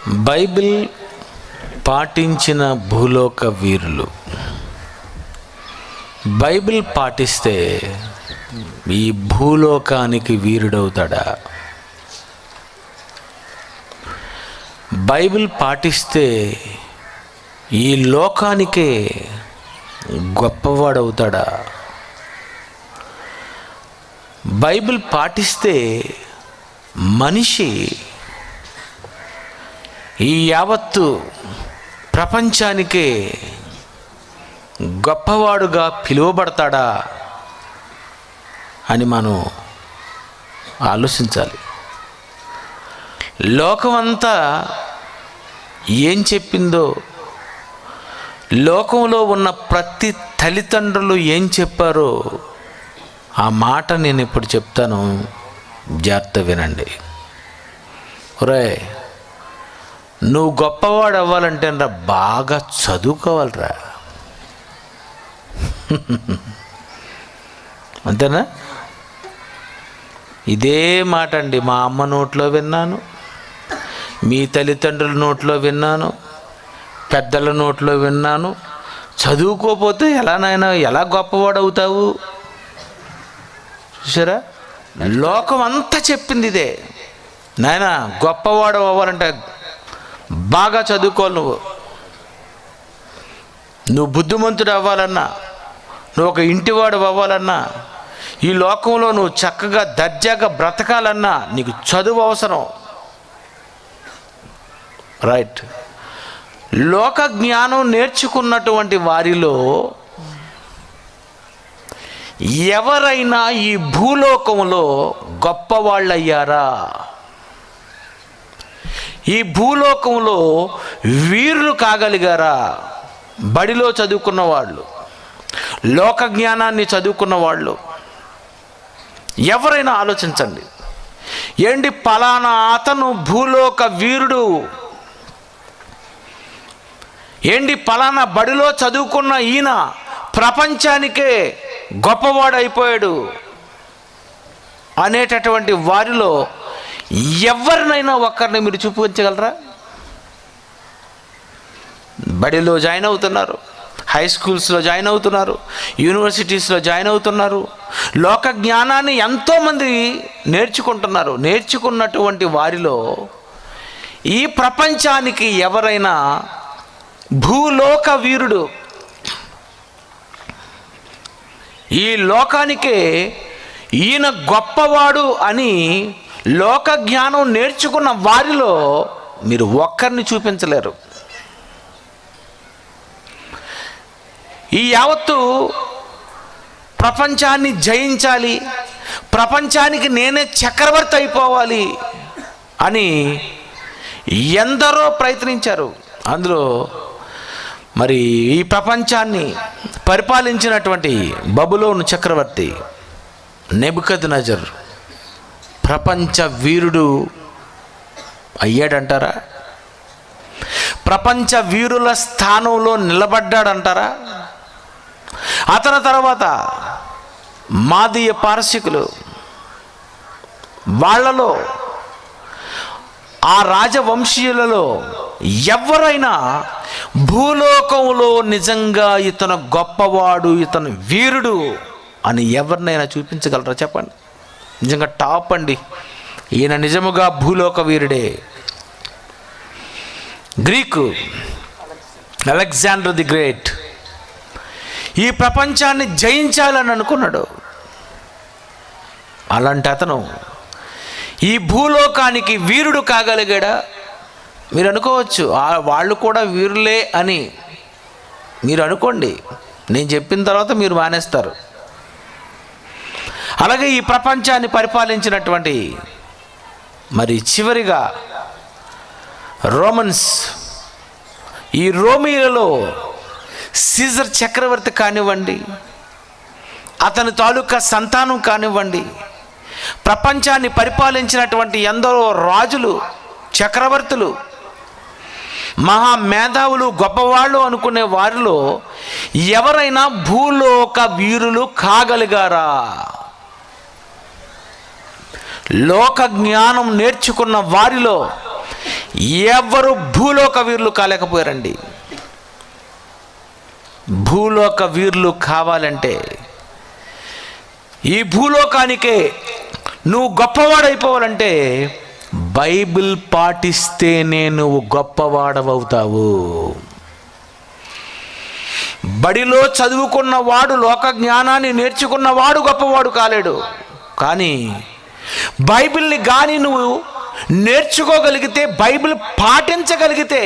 Bible పాటించిన భూలోక వీరులు బైబిల్ పాటిస్తే ఈ భూలోకానికి వీరుడవుతాడా? బైబిల్ పాటిస్తే ఈ లోకానికే గొప్పవాడవుతాడా? బైబిల్ పాటిస్తే మనిషి ఈ యావత్తు ప్రపంచానికే గొప్పవాడుగా పిలువబడతాడా అని మనం ఆలోచించాలి. లోకమంతా ఏం చెప్పిందో, లోకంలో ఉన్న ప్రతి తల్లిదండ్రులు ఏం చెప్పారో ఆ మాట నేను ఇప్పుడు చెప్తాను, జాగ్రత్త వినండి. ఒరే, నువ్వు గొప్పవాడు అవ్వాలంటే రా బాగా చదువుకోవాలిరా. అంతేనా? ఇదే మాట అండి మా అమ్మ నోట్లో విన్నాను, మీ తల్లిదండ్రుల నోట్లో విన్నాను, పెద్దల నోట్లో విన్నాను. చదువుకోకపోతే ఎలా గొప్పవాడు అవుతావు? చూసారా, లోకం అంతా చెప్పింది ఇదే. నాయనా, గొప్పవాడు అవ్వాలంటే బాగా చదువుకోవాలి. నువ్వు బుద్ధిమంతుడు అవ్వాలన్నా, నువ్వు ఒక ఇంటివాడు అవ్వాలన్నా, ఈ లోకంలో నువ్వు చక్కగా దర్జాగా బ్రతకాలన్నా నీకు చదువు అవసరం. రైట్. లోక జ్ఞానం నేర్చుకున్నటువంటి వారిలో ఎవరైనా ఈ భూలోకంలో గొప్పవాళ్ళయ్యారా? ఈ భూలోకంలో వీరులు కాగలిగారా? బడిలో చదువుకున్న వాళ్ళు, లోక జ్ఞానాన్ని చదువుకున్న వాళ్ళు ఎవరైనా ఆలోచించండి. ఏంటి పలానా అతను భూలోక వీరుడు, ఏంటి పలానా బడిలో చదువుకున్న ఈయన ప్రపంచానికే గొప్పవాడైపోయాడు అనేటటువంటి వారిలో ఎవరినైనా ఒక్కరిని మీరు చూపించగలరా? బడిలో జాయిన్ అవుతున్నారు, హై స్కూల్స్లో జాయిన్ అవుతున్నారు, యూనివర్సిటీస్లో జాయిన్ అవుతున్నారు, లోక జ్ఞానాన్ని ఎంతోమంది నేర్చుకుంటున్నారు. నేర్చుకున్నటువంటి వారిలో ఈ ప్రపంచానికి ఎవరైనా భూలోక వీరుడు, ఈ లోకానికే ఈయన గొప్పవాడు అని లోక జ్ఞానం నేర్చుకున్న వారిలో మీరు ఒక్కరిని చూపించలేరు. ఈ యావత్తు ప్రపంచాన్ని జయించాలి, ప్రపంచానికి నేనే చక్రవర్తి అయిపోవాలి అని ఎందరో ప్రయత్నించారు. అందులో మరి ఈ ప్రపంచాన్ని పరిపాలించినటువంటి బబులోను చక్రవర్తి నెబుకద్నెజర్ ప్రపంచ వీరుడు అయ్యాడంటారా? ప్రపంచ వీరుల స్థానంలో నిలబడ్డాడంటారా? అతని తర్వాత మాదీయ పారసికులు, వాళ్ళలో ఆ రాజవంశీయులలో ఎవరైనా భూలోకంలో నిజంగా ఇతను గొప్పవాడు, ఇతను వీరుడు అని ఎవరినైనా చూపించగలరా? చెప్పండి. నిజంగా టాప్ అండి, ఈయన నిజముగా భూలోక వీరుడే. గ్రీకు అలెగ్జాండర్ ది గ్రేట్ ఈ ప్రపంచాన్ని జయించాలని అనుకున్నాడు. అలాంటి అతను ఈ భూలోకానికి వీరుడు కాగలిగాడా? మీరు అనుకోవచ్చు వాళ్ళు కూడా వీరులే అని మీరు అనుకోండి, నేను చెప్పిన తర్వాత మీరు మానేస్తారు. అలాగే ఈ ప్రపంచాన్ని పరిపాలించినటువంటి మరి చివరిగా రోమన్స్, ఈ రోమియోలో సీజర్ చక్రవర్తి కానివ్వండి, అతని తాలూకా సంతానం కానివ్వండి, ప్రపంచాన్ని పరిపాలించినటువంటి ఎందరో రాజులు, చక్రవర్తులు, మహా మేధావులు, గొప్పవాళ్ళు అనుకునే వారిలో ఎవరైనా భూలోక వీరులు కాగలిగారా? లోక జ్ఞానం నేర్చుకున్న వారిలో ఎవరు భూలోక వీరులు కాలేకపోయారండి. భూలోక వీరులు కావాలంటే ఈ భూలోకానికే నువ్వు గొప్పవాడైపోవాలంటే బైబిల్ పాటిస్తేనే నువ్వు గొప్పవాడవవుతావు. బడిలో చదువుకున్నవాడు, లోక జ్ఞానాన్ని నేర్చుకున్నవాడు గొప్పవాడు కాలేడు. కానీ బైబిల్ని కానీ నువ్వు నేర్చుకోగలిగితే, బైబిల్ పాటించగలిగితే,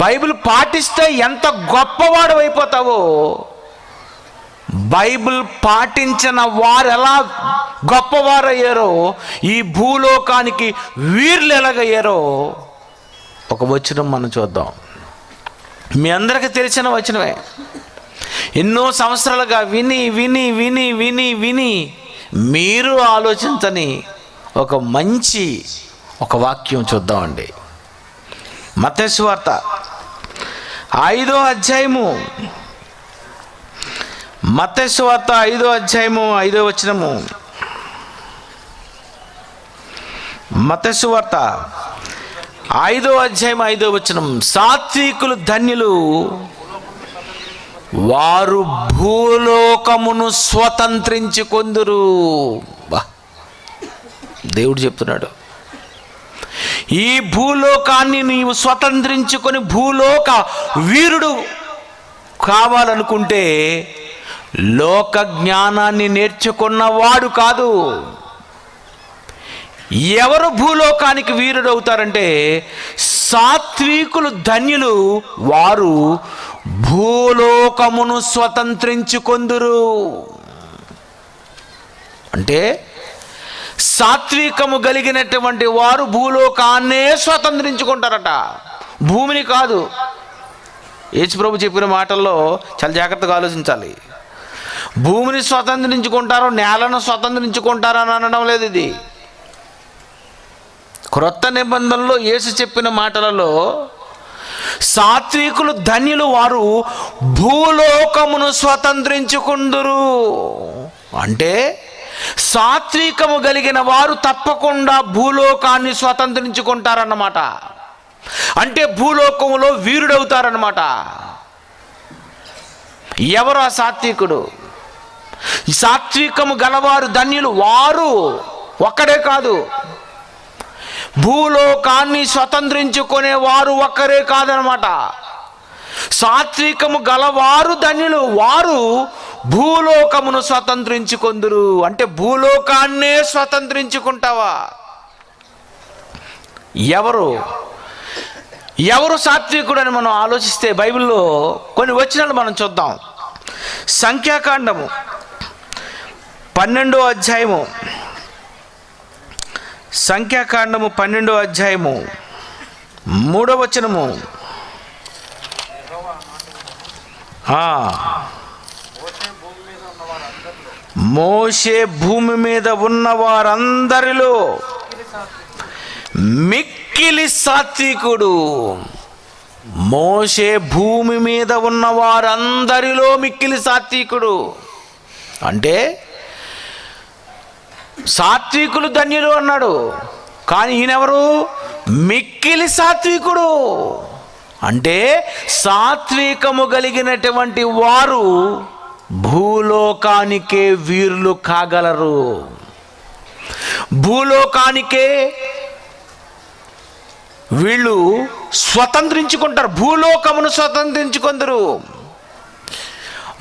బైబిల్ పాటిస్తే ఎంత గొప్పవాడు అయిపోతావో, బైబిల్ పాటించిన వారు ఎలా గొప్పవారయ్యారో, ఈ భూలోకానికి వీరులు ఎలాగయ్యారో ఒక వచనం మనం చూద్దాం. మీ అందరికీ తెలిసిన వచనమే. ఎన్నో సంవత్సరాలుగా విని విని విని విని విని మీరు ఆలోచించని ఒక మంచి వాక్యం చూద్దామండి. మత్తయి సువార్త 5వ అధ్యాయము, మత్తయి సువార్త 5వ అధ్యాయము 5వ వచనము. మత్తయి సువార్త 5వ అధ్యాయం 5వ వచనం. సాత్వికులు ధన్యులు, వారు భూలోకమును స్వతంత్రించుకొందురు. దేవుడు చెప్తున్నాడు, ఈ భూలోకాన్ని నీవు స్వతంత్రించుకొని భూలోక వీరుడు కావాలనుకుంటే లోక జ్ఞానాన్ని నేర్చుకున్నవాడు కాదు. ఎవరు భూలోకానికి వీరుడు అవుతారంటే సాత్వికులు ధన్యులు, వారు భూలోకమును స్వతంత్రించుకొందురు. అంటే సాత్వికము కలిగినటువంటి వారు భూలోకాన్నే స్వతంత్రించుకుంటారట, భూమిని కాదు. యేసు ప్రభు చెప్పిన మాటల్లో చాలా జాగ్రత్తగా ఆలోచించాలి. భూమిని స్వతంత్రించుకుంటారో, నేలను స్వతంత్రించుకుంటారో అని అనడం లేదు. ఇది క్రొత్త నిబంధనలో యేసు చెప్పిన మాటలలో సాత్వికులు ధన్యులు, వారు భూలోకమును స్వతంత్రించుకుందురు. అంటే సాత్వికము కలిగిన వారు తప్పకుండా భూలోకాన్ని స్వతంత్రించుకుంటారన్నమాట. అంటే భూలోకములో వీరుడవుతారన్నమాట. ఎవరు ఆ సాత్వికుడు? సాత్వికము గలవారు ధన్యులు. వారు ఒక్కడే కాదు, భూలోకాన్ని స్వతంత్రించుకునే వారు ఒక్కరే కాదనమాట. సాత్వికము గలవారు ధన్యులు, వారు భూలోకమును స్వతంత్రించుకొందురు. అంటే భూలోకాన్నే స్వతంత్రించుకుంటావా? ఎవరు సాత్వికుడు అని మనం ఆలోచిస్తే బైబిల్లో కొన్ని వచనాలు మనం చూద్దాం. సంఖ్యాకాండము 12వ అధ్యాయము, సంఖ్యాకాండము 12వ అధ్యాయము 3వ వచనము. మోషే భూమి మీద ఉన్న వారందరిలో మిక్కిలి సాత్వికుడు. మోషే భూమి మీద ఉన్న వారందరిలో మిక్కిలి సాత్వికుడు. అంటే సాత్వికులు ధన్యులు అన్నాడు, కానీ ఈయనెవరు? మిక్కిలి సాత్వికుడు. అంటే సాత్వికము కలిగినటువంటి వారు భూలోకానికే వీరులు కాగలరు. భూలోకానికే వీళ్ళు స్వతంత్రించుకుంటారు, భూలోకమును స్వతంత్రించుకుందరు.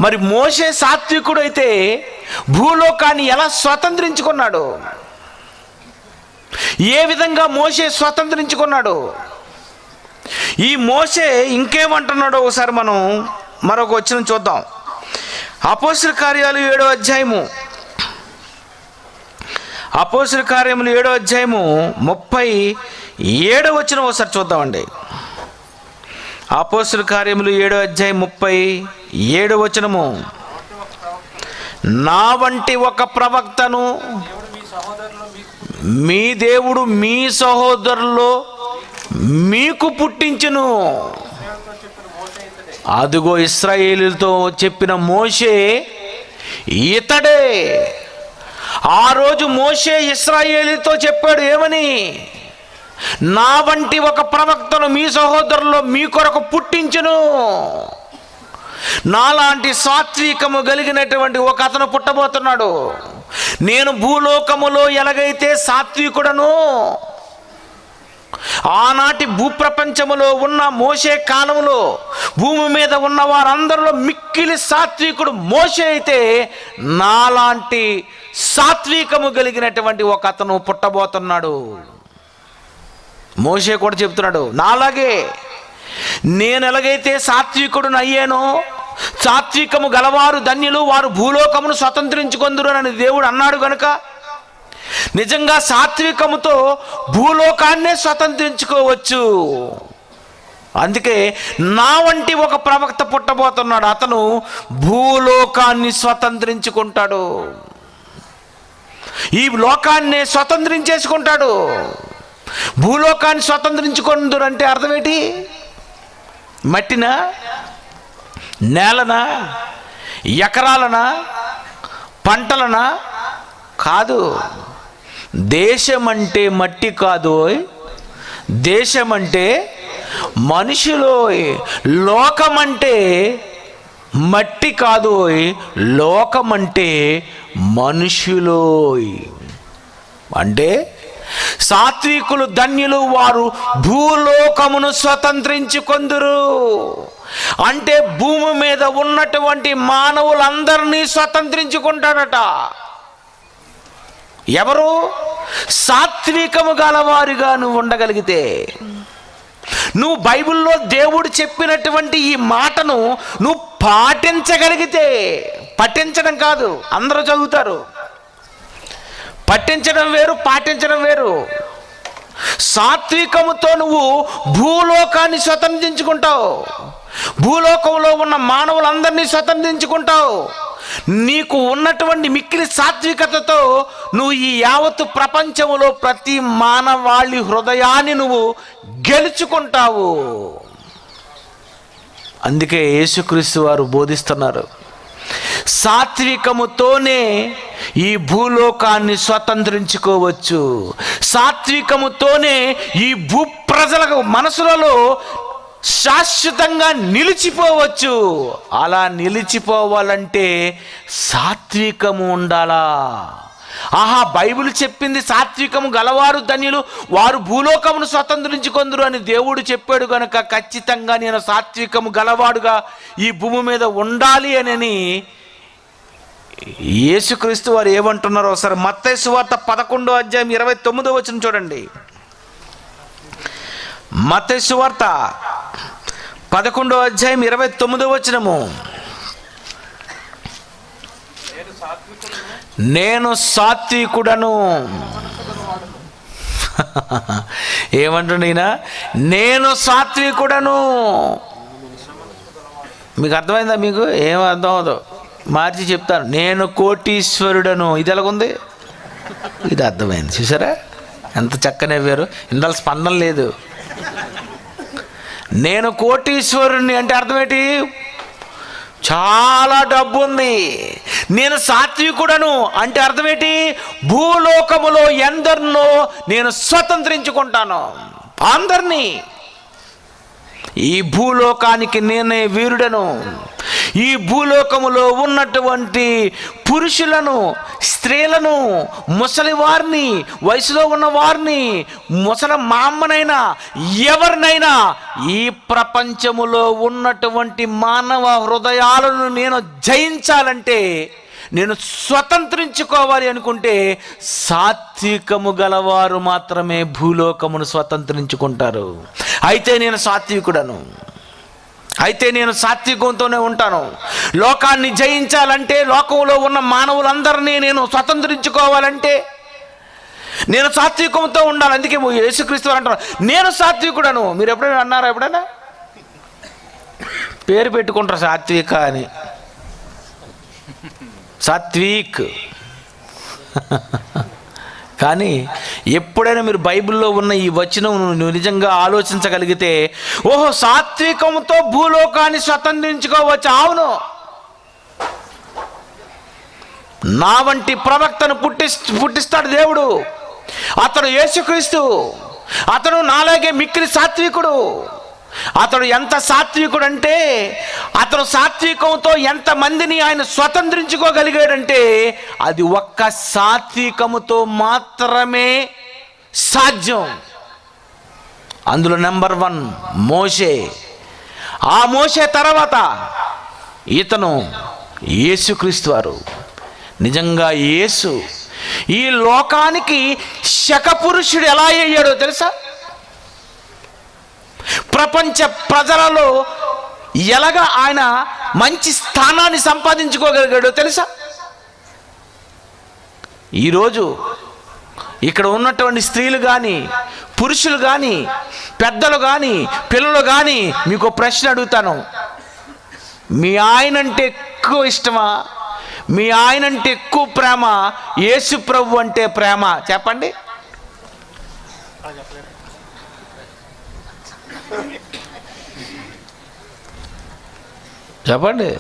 మరి మోషే సాత్వికుడు అయితే భూలోకాన్ని ఎలా స్వతంత్రించుకున్నాడు? ఏ విధంగా మోషే స్వతంత్రించుకున్నాడు? ఈ మోషే ఇంకేమంటున్నాడో ఒకసారి మనం మరొక వచనం చూద్దాం. అపోస్తలుల కార్యాలు 7వ అధ్యాయము, అపోస్తలుల కార్యములు 7వ అధ్యాయము 37వ వచనం ఒకసారి చూద్దామండి. అపోస్తలుల కార్యములు 7వ అధ్యాయం 37వ వచనము. నా వంటి ఒక ప్రవక్తను మీ దేవుడు మీ సహోదరుల్లో మీకు పుట్టించును. అదిగో ఇశ్రాయేలుతో చెప్పిన మోషే ఇతడే. ఆ రోజు మోషే ఇశ్రాయేలుతో చెప్పాడు ఏమని? నా వంటి ఒక ప్రవక్తను మీ సహోదరుల్లో మీ కొరకు పుట్టించును. నాలాంటి సాత్వికము కలిగినటువంటి ఒక అతను పుట్టబోతున్నాడు. నేను భూలోకములో ఎలాగైతే సాత్వికుడను, ఆనాటి భూప్రపంచములో ఉన్న మోషే కాలంలో భూమి మీద ఉన్న వారందరిలో మిక్కిలి సాత్వికుడు మోషే అయితే, నాలాంటి సాత్వికము కలిగినటువంటి ఒక అతను పుట్టబోతున్నాడు. మోషే కూడా చెప్తున్నాడు, నాలాగే నేను ఎలాగైతే సాత్వికుడును అయ్యానో, సాత్వికము గలవారు ధన్యులు, వారు భూలోకమును స్వతంత్రించుకొందురు అని దేవుడు అన్నాడు గనుక నిజంగా సాత్వికముతో భూలోకాన్నే స్వతంత్రించుకోవచ్చు. అందుకే నా వంటి ఒక ప్రవక్త పుట్టబోతున్నాడు. అతను భూలోకాన్ని స్వతంత్రించుకుంటాడు, ఈ లోకాన్ని స్వతంత్రించేసుకుంటాడు. భూలోకాన్ని స్వతంత్రించుకుందరు అంటే అర్థం ఏంటి? మట్టినా, నేలనా, ఎకరాలనా, పంటలనా? కాదు. దేశం అంటే మట్టి కాదు, దేశం అంటే మనుషులోయ్. లోకం అంటే మట్టి కాదు, లోకం అంటే మనుషులోయ్. అంటే సాత్వికులు ధన్యులు, వారు భూలోకమును స్వతంత్రించుకొందురు. అంటే భూమి మీద ఉన్నటువంటి మానవులందరినీ స్వతంత్రించుకుంటాడట. ఎవరు? సాత్వికము గలవారుగా నువ్వు ఉండగలిగితే, నువ్వు బైబిల్లో దేవుడు చెప్పినటువంటి ఈ మాటను నువ్వు పాటించగలిగితే, పఠించడం కాదు, అందరూ చదువుతారు. పఠించడం వేరు, పాటించడం వేరు. సాత్వికముతో నువ్వు భూలోకాన్ని స్వతంత్రించుకుంటావు, భూలోకంలో ఉన్న మానవులందరినీ స్వతంత్రించుకుంటావు. నీకు ఉన్నటువంటి మిక్కిలి సాత్వికతతో నువ్వు ఈ యావత్తు ప్రపంచములో ప్రతి మానవాళి హృదయాన్ని నువ్వు గెలుచుకుంటావు. అందుకే యేసుక్రీస్తు వారు బోధిస్తున్నారు, సాత్వికముతోనే ఈ భూలోకాన్ని స్వతంత్రించుకోవచ్చు, సాత్వికముతోనే ఈ భూ ప్రజలకు మనసులలో శాశ్వతంగా నిలిచిపోవచ్చు. అలా నిలిచిపోవాలంటే సాత్వికము ఉండాలా? ఆహా, బైబిల్ చెప్పింది సాత్వికము గలవారు ధన్యులు, వారు భూలోకమును స్వతంత్రించుకొందురు అని దేవుడు చెప్పాడు కనుక ఖచ్చితంగా నేను సాత్వికము గలవాడుగా ఈ భూమి మీద ఉండాలి అని యేసుక్రీస్తు వారు ఏమంటున్నారో ఒకసారి మత్తయి సువార్త 11వ అధ్యాయం 29వ వచనం చూడండి. మత్తయి సువార్త 11వ అధ్యాయం 29వ వచనము, నేను సాత్వికుడను. ఏమంటుండ ఈయన? నేను సాత్వికుడను. మీకు అర్థమైందా? మీకు ఏం అర్థం అవదు, మార్చి చెప్తాను. నేను కోటీశ్వరుడను. ఇది ఎలాగుంది? ఇది అర్థమైంది. చూసారా ఎంత చక్కనే వేరు, ఇందులో స్పందన లేదు. నేను కోటీశ్వరుణ్ణి అంటే అర్థం ఏంటి? చాలా డబ్బు ఉంది. నేను సాత్వికుడను అంటే అర్థం ఏంటి? భూలోకములో ఎందరినో నేను స్వతంత్రించుకుంటాను, అందరినీ. ఈ భూలోకానికి నేనే వీరుడను. ఈ భూలోకములో ఉన్నటువంటి పురుషులను, స్త్రీలను, ముసలి వారిని, వయసులో ఉన్న వారిని, ముసలి మా అమ్మనైనా ఎవరినైనా, ఈ ప్రపంచములో ఉన్నటువంటి మానవ హృదయాలను నేను జయించాలంటే, నేను స్వతంత్రించుకోవాలి అనుకుంటే సాత్వికము గలవారు మాత్రమే భూలోకమును స్వతంత్రించుకుంటారు. అయితే నేను సాత్వికుడను, అయితే నేను సాత్వికంతోనే ఉంటాను. లోకాన్ని జయించాలంటే, లోకంలో ఉన్న మానవులందరినీ నేను స్వతంత్రించుకోవాలంటే నేను సాత్వికంతో ఉండాలి. అందుకే యేసుక్రీస్తు వారు అంటారు, నేను సాత్వికుడను. మీరు ఎప్పుడైనా అన్నారా? ఎప్పుడైనా పేరు పెట్టుకుంటారు సాత్విక అని, సాత్విక్. కానీ ఎప్పుడైనా మీరు బైబిల్లో ఉన్న ఈ వచనం నువ్వు నిజంగా ఆలోచించగలిగితే, ఓహో, సాత్వికంతో భూలోకాన్ని స్వతంత్రించుకోవచ్చు. అవును, నా వంటి ప్రవక్తను పుట్టిస్తాడు దేవుడు. అతడు యేసుక్రీస్తు. అతడు నాలాగే మిక్కిలి సాత్వికుడు. అతడు ఎంత సాత్వికుడు అంటే, అతడు సాత్వికంతో ఎంతమందిని ఆయన స్వతంత్రించుకోగలిగాడంటే అది ఒక్క సాత్వికముతో మాత్రమే సాధ్యం. అందులో నెంబర్ 1 మోషే. ఆ మోషే తర్వాత ఇతను యేసుక్రీస్తు వారు. నిజంగా యేసు ఈ లోకానికి శకపురుషుడు ఎలా అయ్యాడో తెలుసా? ప్రపంచ ప్రజలలో ఎలాగా ఆయన మంచి స్థానాన్ని సంపాదించుకోగలిగాడో తెలుసా? ఈరోజు ఇక్కడ ఉన్నటువంటి స్త్రీలు కానీ, పురుషులు కానీ, పెద్దలు కానీ, పిల్లలు కానీ మీకు ప్రశ్న అడుగుతాను. మీ ఆయనంటే ఎక్కువ ఇష్టమా, మీ ఆయనంటే ఎక్కువ ప్రేమ, యేసు ప్రభు అంటే ప్రేమ? చెప్పండి. చెప్పండి.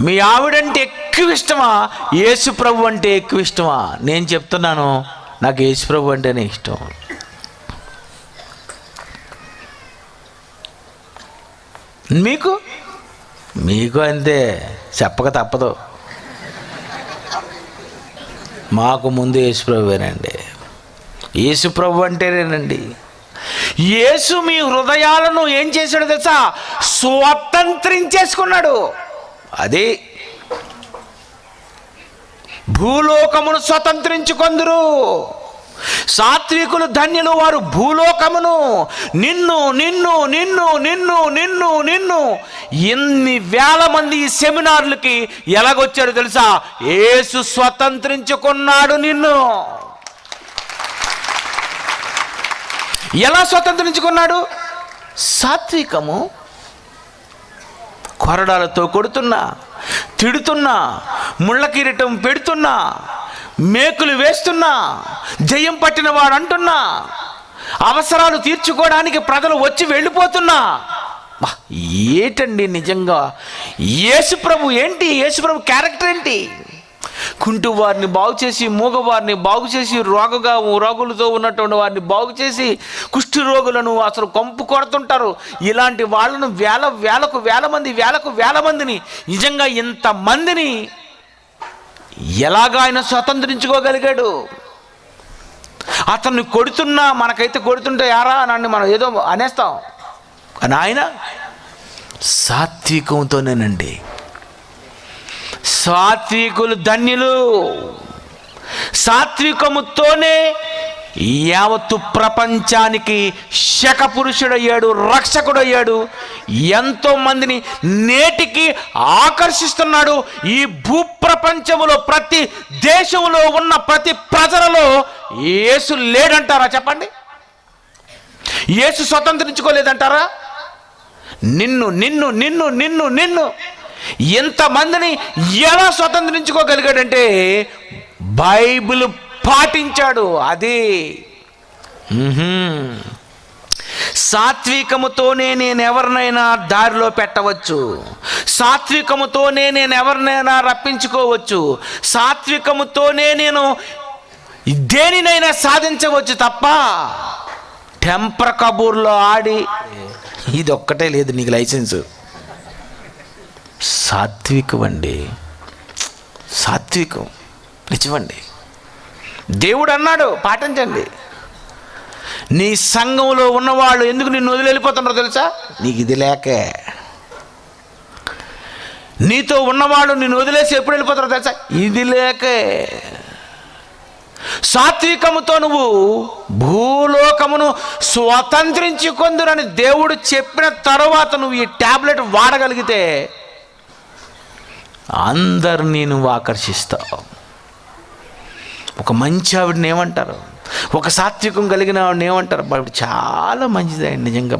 మీ ఆవిడంటే ఎక్కువ ఇష్టమా, యేసు ప్రభు అంటే ఎక్కువ ఇష్టమా? నేను చెప్తున్నాను, నాకు యేసు ప్రభు అంటేనే ఇష్టం. మీకు మీకు అంతే, చెప్పక తప్పదు. మాకు ముందు యేసు ప్రభువేనండి. యేసు ప్రభు అంటేనేనండి. యేసు మీ హృదయాలను ఏం చేశాడు తెలుసా? స్వతంత్రించేసుకున్నాడు. అదే భూలోకమును స్వతంత్రించుకొందురు. సాత్వికులు ధన్యులు, వారు భూలోకమును. నిన్ను నిన్ను నిన్ను నిన్ను నిన్ను నిన్ను ఎన్ని వేల మంది ఈ సెమినార్లకి ఎలాగొచ్చాడు తెలుసా? యేసు స్వతంత్రించుకున్నాడు నిన్ను. ఎలా స్వతంత్రించుకున్నాడు? సాత్వికము. కొరడాలతో కొడుతున్నా, తిడుతున్నా, ముళ్ళ కిరీటం పెడుతున్నా, మేకులు వేస్తున్నా, జయం పట్టిన వాడు అంటున్నా, అవసరాలు తీర్చుకోవడానికి ప్రజలు వచ్చి వెళ్ళిపోతున్నా. ఏంటండి నిజంగా యేసుప్రభు ఏంటి? యేసుప్రభు క్యారెక్టర్ ఏంటి? కుంటు వారిని బాగు చేసి, మూగవారిని బాగు చేసి, రోగులతో ఉన్నటువంటి వారిని బాగు చేసి, కుష్టి రోగులను అసలు కంపు కొడుతుంటారు. ఇలాంటి వాళ్ళను వేలకు వేల మందిని, నిజంగా ఇంతమందిని ఎలాగా ఆయన స్వతంత్రించుకోగలిగాడు? అతన్ని కొడుతున్నా, మనకైతే కొడుతుంటే యారా నన్ను మనం ఏదో అనేస్తాం, కానీ ఆయన సాత్వికంతోనేనండి. సాత్వికులు ధన్యులు. సాత్వికముతోనే యావత్తు ప్రపంచానికి శకపురుషుడయ్యాడు, రక్షకుడయ్యాడు. ఎంతో మందిని నేటికి ఆకర్షిస్తున్నాడు. ఈ భూప్రపంచములో ప్రతి దేశంలో ఉన్న ప్రతి ప్రజలలో యేసు లేడంటారా? చెప్పండి. యేసు స్వతంత్రించుకోలేదంటారా? నిన్ను నిన్ను నిన్ను నిన్ను నిన్ను ఎంతమందిని ఎలా స్వతంత్రించుకోగలిగాడంటే బైబిల్ పాటించాడు. అది సాత్వికముతోనే నేను ఎవరినైనా దారిలో పెట్టవచ్చు, సాత్వికముతోనే నేను ఎవరినైనా రప్పించుకోవచ్చు, సాత్వికముతోనే నేను దేనినైనా సాధించవచ్చు తప్ప టెంపర్ కబూర్లో ఆడి ఇది ఒక్కటే లేదు నీకు లైసెన్సు. సాత్వికం అండి, సాత్వికం నిజమండి. దేవుడు అన్నాడు, పాటించండి. నీ సంఘంలో ఉన్నవాళ్ళు ఎందుకు నిన్ను వదిలి వెళ్ళిపోతున్నారో తెలుసా? నీకు ఇది లేకే. నీతో ఉన్నవాళ్ళు నిన్ను వదిలేసి ఎప్పుడు వెళ్ళిపోతారో తెలుసా? ఇది లేకే. సాత్వికముతో నువ్వు భూలోకమును స్వతంత్రించుకొందురని దేవుడు చెప్పిన తరువాత నువ్వు ఈ టాబ్లెట్ వాడగలిగితే అందరినీ నువ్వు ఆకర్షిస్తావు. ఒక మంచి ఆవిడని ఏమంటారు? ఒక సాత్వికం కలిగిన ఆవిడని ఏమంటారు? ఆవిడ చాలా మంచిదండి నిజంగా.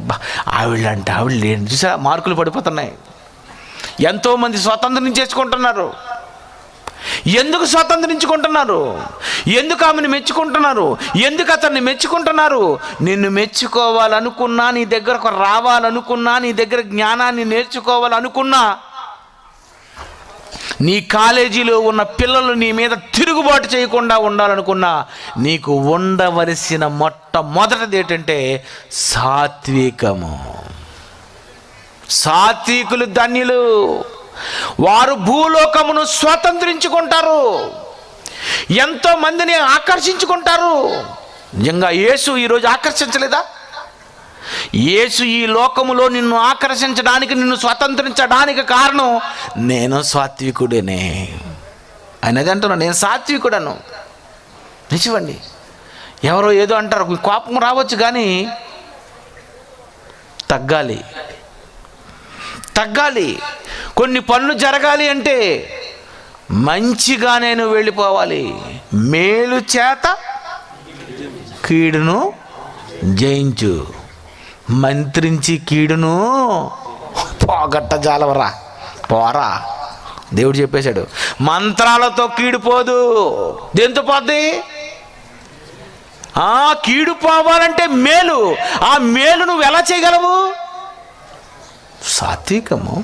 ఆవిడ అంటే ఆవిడ లేని చూసా మార్కులు పడిపోతున్నాయి. ఎంతోమంది స్వతంత్రించేసుకుంటున్నారు. ఎందుకు స్వతంత్రించుకుంటున్నారు? ఎందుకు ఆమెను మెచ్చుకుంటున్నారు? ఎందుకు అతన్ని మెచ్చుకుంటున్నారు? నిన్ను మెచ్చుకోవాలనుకున్నా, నీ దగ్గరకు రావాలనుకున్నా, నీ దగ్గర జ్ఞానాన్ని నేర్చుకోవాలనుకున్నా, నీ కాలేజీలో ఉన్న పిల్లలు నీ మీద తిరుగుబాటు చేయకుండా ఉండాలనుకున్నా నీకు ఉండవలసిన మొట్టమొదటిది ఏంటంటే సాత్వికము. సాత్వికులు ధన్యులు, వారు భూలోకమును స్వతంత్రించుకుంటారు, ఎంతో మందిని ఆకర్షించుకుంటారు. నిజంగా యేసు ఈరోజు ఆకర్షించలేదా? యేసు ఈ లోకములో నిన్ను ఆకర్షించడానికి, నిన్ను స్వతంత్రించడానికి కారణం నేను సాత్వికుడనే. ఆయన అదే అంటున్నాను, నేను సాత్వికుడను. నిజమండి. ఎవరో ఏదో అంటారు, కోపం రావచ్చు కానీ తగ్గాలి. కొన్ని పనులు జరగాలి అంటే మంచిగా నేను వెళ్ళిపోవాలి. మేలు చేత కీడును జయించు, మంత్రించి కీడును పోగొట్ట జాలవరా, పోరా. దేవుడు చెప్పేశాడు, మంత్రాలతో కీడు పోదు. దేంతో పోద్ది? కీడు పోవాలంటే మేలు. ఆ మేలు నువ్వు ఎలా చేయగలవు? సాత్వికము.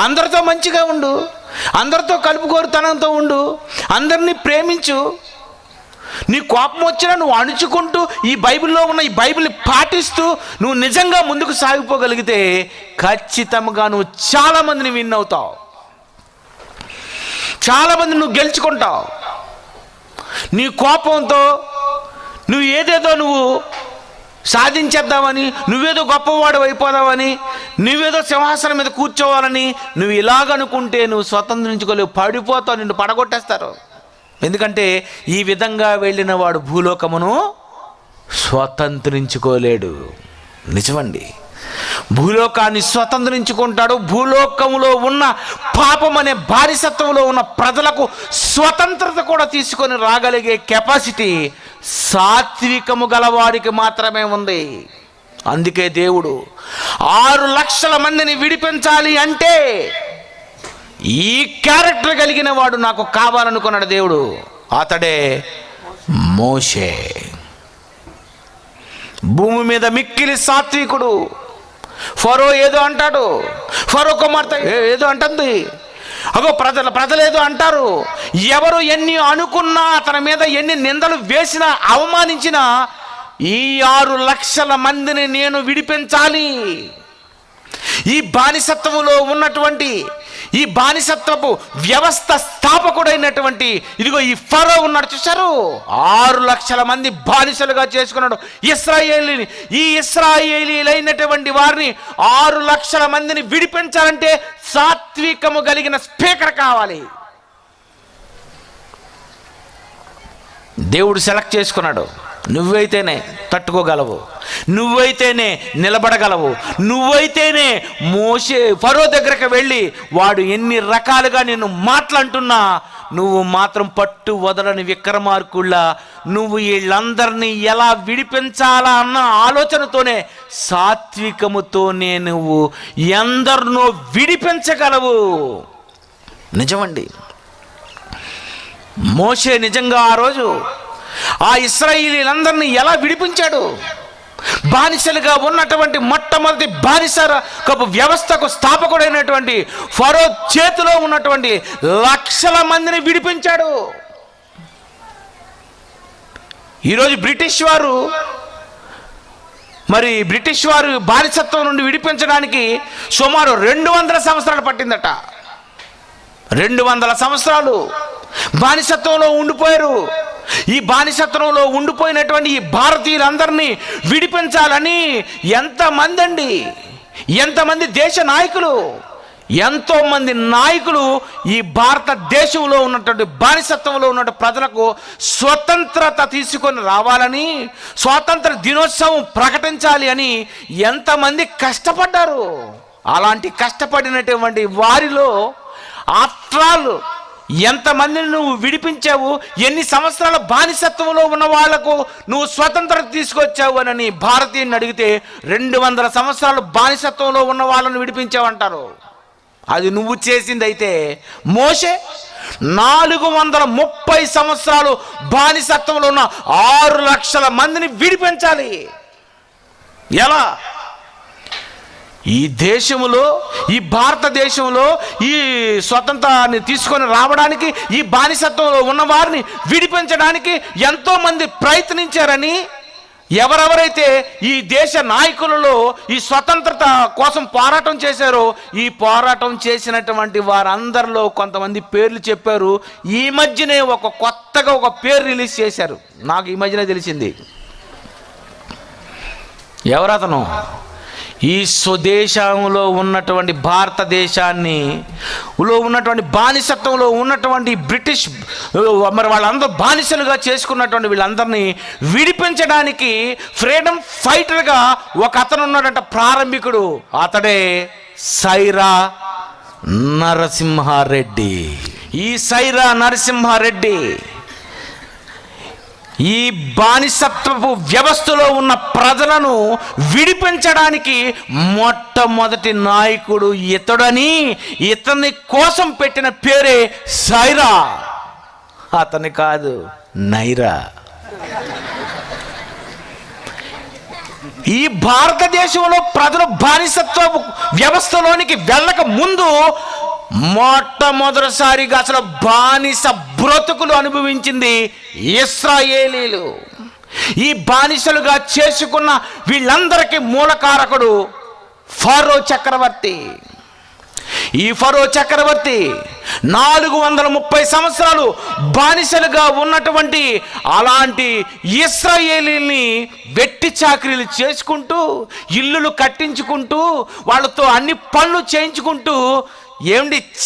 అందరితో మంచిగా ఉండు, అందరితో కలుపుకోరుతనంతో ఉండు, అందరినీ ప్రేమించు. నీ కోపం వచ్చినా నువ్వు అణుచుకుంటూ ఈ బైబిల్లో ఉన్న ఈ బైబిల్ని పాటిస్తూ నువ్వు నిజంగా ముందుకు సాగిపోగలిగితే ఖచ్చితంగా నువ్వు చాలామందిని విన్ అవుతావు, చాలామంది నువ్వు గెలుచుకుంటావు. నీ కోపంతో నువ్వు ఏదేదో నువ్వు సాధించేద్దామని, నువ్వేదో గొప్పవాడు అయిపోదామని, నువ్వేదో సింహాసనం మీద కూర్చోవాలని నువ్వు ఇలాగనుకుంటే నువ్వు స్వతంత్రించుకోలేవు, పడిపోతావు, నిన్ను పడగొట్టేస్తారు. ఎందుకంటే ఈ విధంగా వెళ్ళిన వాడు భూలోకమును స్వతంత్రించుకోలేడు. నిజమండి. భూలోకాన్ని స్వతంత్రించుకుంటాడు. భూలోకములో ఉన్న పాపం అనే బానిసత్వంలో ఉన్న ప్రజలకు స్వతంత్రత కూడా తీసుకొని రాగలిగే కెపాసిటీ సాత్వికము గలవారికి మాత్రమే ఉంది. అందుకే దేవుడు 6 లక్షల మందిని విడిపించాలి అంటే ఈ క్యారెక్టర్ కలిగిన వాడు నాకు కావాలనుకున్నాడు దేవుడు. అతడే మోషే. భూమి మీద మిక్కిలి సాత్వికుడు. ఫరో ఏదో అంటాడు, ఫరో కుమార్తె ఏదో అంటుంది, ప్రజలు ఏదో అంటారు. ఎవరు ఎన్ని అనుకున్నా, అతని మీద ఎన్ని నిందలు వేసినా, అవమానించినా, ఈ 6 లక్షల మందిని నేను విడిపించాలి. ఈ బానిసత్వములో ఉన్నటువంటి, ఈ బానిసత్వపు వ్యవస్థ స్థాపకుడైనటువంటి ఇదిగో ఈ ఫరో ఉన్నాడు, చూశారు? 6 లక్షల మంది బానిసలుగా చేసుకున్నాడు ఇశ్రాయేలీని. ఈ ఇశ్రాయేలీలైనటువంటి వారిని 6 లక్షల మందిని విడిపించాలంటే సాత్వికము కలిగిన స్పీకర్ కావాలి. దేవుడు సెలెక్ట్ చేసుకున్నాడు. నువ్వైతేనే తట్టుకోగలవు, నువ్వైతేనే నిలబడగలవు, నువ్వైతేనే మోషే ఫరో దగ్గరకు వెళ్ళి వాడు ఎన్ని రకాలుగా నిన్ను మాట్లాడుతున్నా నువ్వు మాత్రం పట్టు వదలని విక్రమార్కుల్లా నువ్వు వీళ్ళందరినీ ఎలా విడిపించాలా అన్న ఆలోచనతోనే, సాత్వికముతోనే నువ్వు ఎందరినో విడిపించగలవు. నిజమండి. మోషే నిజంగా ఆ రోజు ఆ ఇశ్రాయేలీలందరినీ ఎలా విడిపించాడు? బానిసలుగా ఉన్నటువంటి మొట్టమొదటి బానిసకు వ్యవస్థకు స్థాపకుడైనటువంటి ఫరో చేతిలో ఉన్నటువంటి లక్షల మందిని విడిపించాడు. ఈరోజు బ్రిటిష్ వారు బానిసత్వం నుండి విడిపించడానికి సుమారు 200 సంవత్సరాలు పట్టిందట. 200 సంవత్సరాలు బానిసత్వంలో ఉండిపోయారు. ఈ బానిసత్వంలో ఉండిపోయినటువంటి ఈ భారతీయులందరినీ విడిపించాలని ఎంతమంది దేశ నాయకులు, ఎంతోమంది నాయకులు ఈ భారతదేశంలో ఉన్నటువంటి బానిసత్వంలో ఉన్న ప్రజలకు స్వతంత్రత తీసుకొని రావాలని, స్వాతంత్ర దినోత్సవం ప్రకటించాలి అని ఎంతమంది కష్టపడ్డారు. అలాంటి కష్టపడినటువంటి వారిలో ఆఫ్టర్ ఎంతమందిని నువ్వు విడిపించావు, ఎన్ని సంవత్సరాల బానిసత్వంలో ఉన్న వాళ్లకు నువ్వు స్వతంత్రత తీసుకొచ్చావు అని భారతీయుని అడిగితే 200 సంవత్సరాలు బానిసత్వంలో ఉన్న వాళ్ళను విడిపించావంటారు. అది నువ్వు చేసింది. అయితే మోషే 430 సంవత్సరాలు బానిసత్వంలో ఉన్న 6 లక్షల మందిని విడిపించాలి. ఎలా? ఈ దేశంలో, ఈ భారతదేశంలో ఈ స్వతంత్రాన్ని తీసుకొని రావడానికి, ఈ బానిసత్వంలో ఉన్న వారిని విడిపించడానికి ఎంతోమంది ప్రయత్నించారని, ఎవరెవరైతే ఈ దేశ నాయకులలో ఈ స్వతంత్రత కోసం పోరాటం చేశారో, ఈ పోరాటం చేసినటువంటి వారందరిలో కొంతమంది పేర్లు చెప్పారు. ఈ మధ్యనే కొత్తగా ఒక పేరు రిలీజ్ చేశారు. నాకు ఈ మధ్యనే తెలిసింది. ఎవరతను? ఈ స్వదేశంలో ఉన్నటువంటి భారతదేశాన్ని ఉన్నటువంటి బానిసత్వంలో ఉన్నటువంటి బ్రిటిష్ మరి వాళ్ళందరూ బానిసలుగా చేసుకున్నటువంటి వీళ్ళందరినీ విడిపించడానికి ఫ్రీడమ్ ఫైటర్గా ఒక అతను ఉన్నాడంట, ప్రారంభికుడు. అతడే సైరా నరసింహారెడ్డి. ఈ సైరా నరసింహారెడ్డి ఈ బానిసత్వపు వ్యవస్థలో ఉన్న ప్రజలను విడిపించడానికి మొట్టమొదటి నాయకుడు ఇతడని, ఇతని కోసం పెట్టిన పేరే సైరా. అతని కాదు, నైరా. ఈ భారతదేశంలో ప్రజలు బానిసత్వ వ్యవస్థలోనికి వెళ్ళక ముందు మొట్టమొదటిసారిగా అసలు బానిస బ్రతుకులు అనుభవించింది ఇశ్రాయేలీలు. ఈ బానిసలుగా చేసుకున్న వీళ్ళందరికీ మూలకారకుడు ఫరో చక్రవర్తి. ఈ ఫరో చక్రవర్తి 430 సంవత్సరాలు బానిసలుగా ఉన్నటువంటి అలాంటి ఇశ్రాయేలీల్ని వెట్టి చాకరీలు చేసుకుంటూ, ఇల్లులు కట్టించుకుంటూ, వాళ్ళతో అన్ని పనులు చేయించుకుంటూ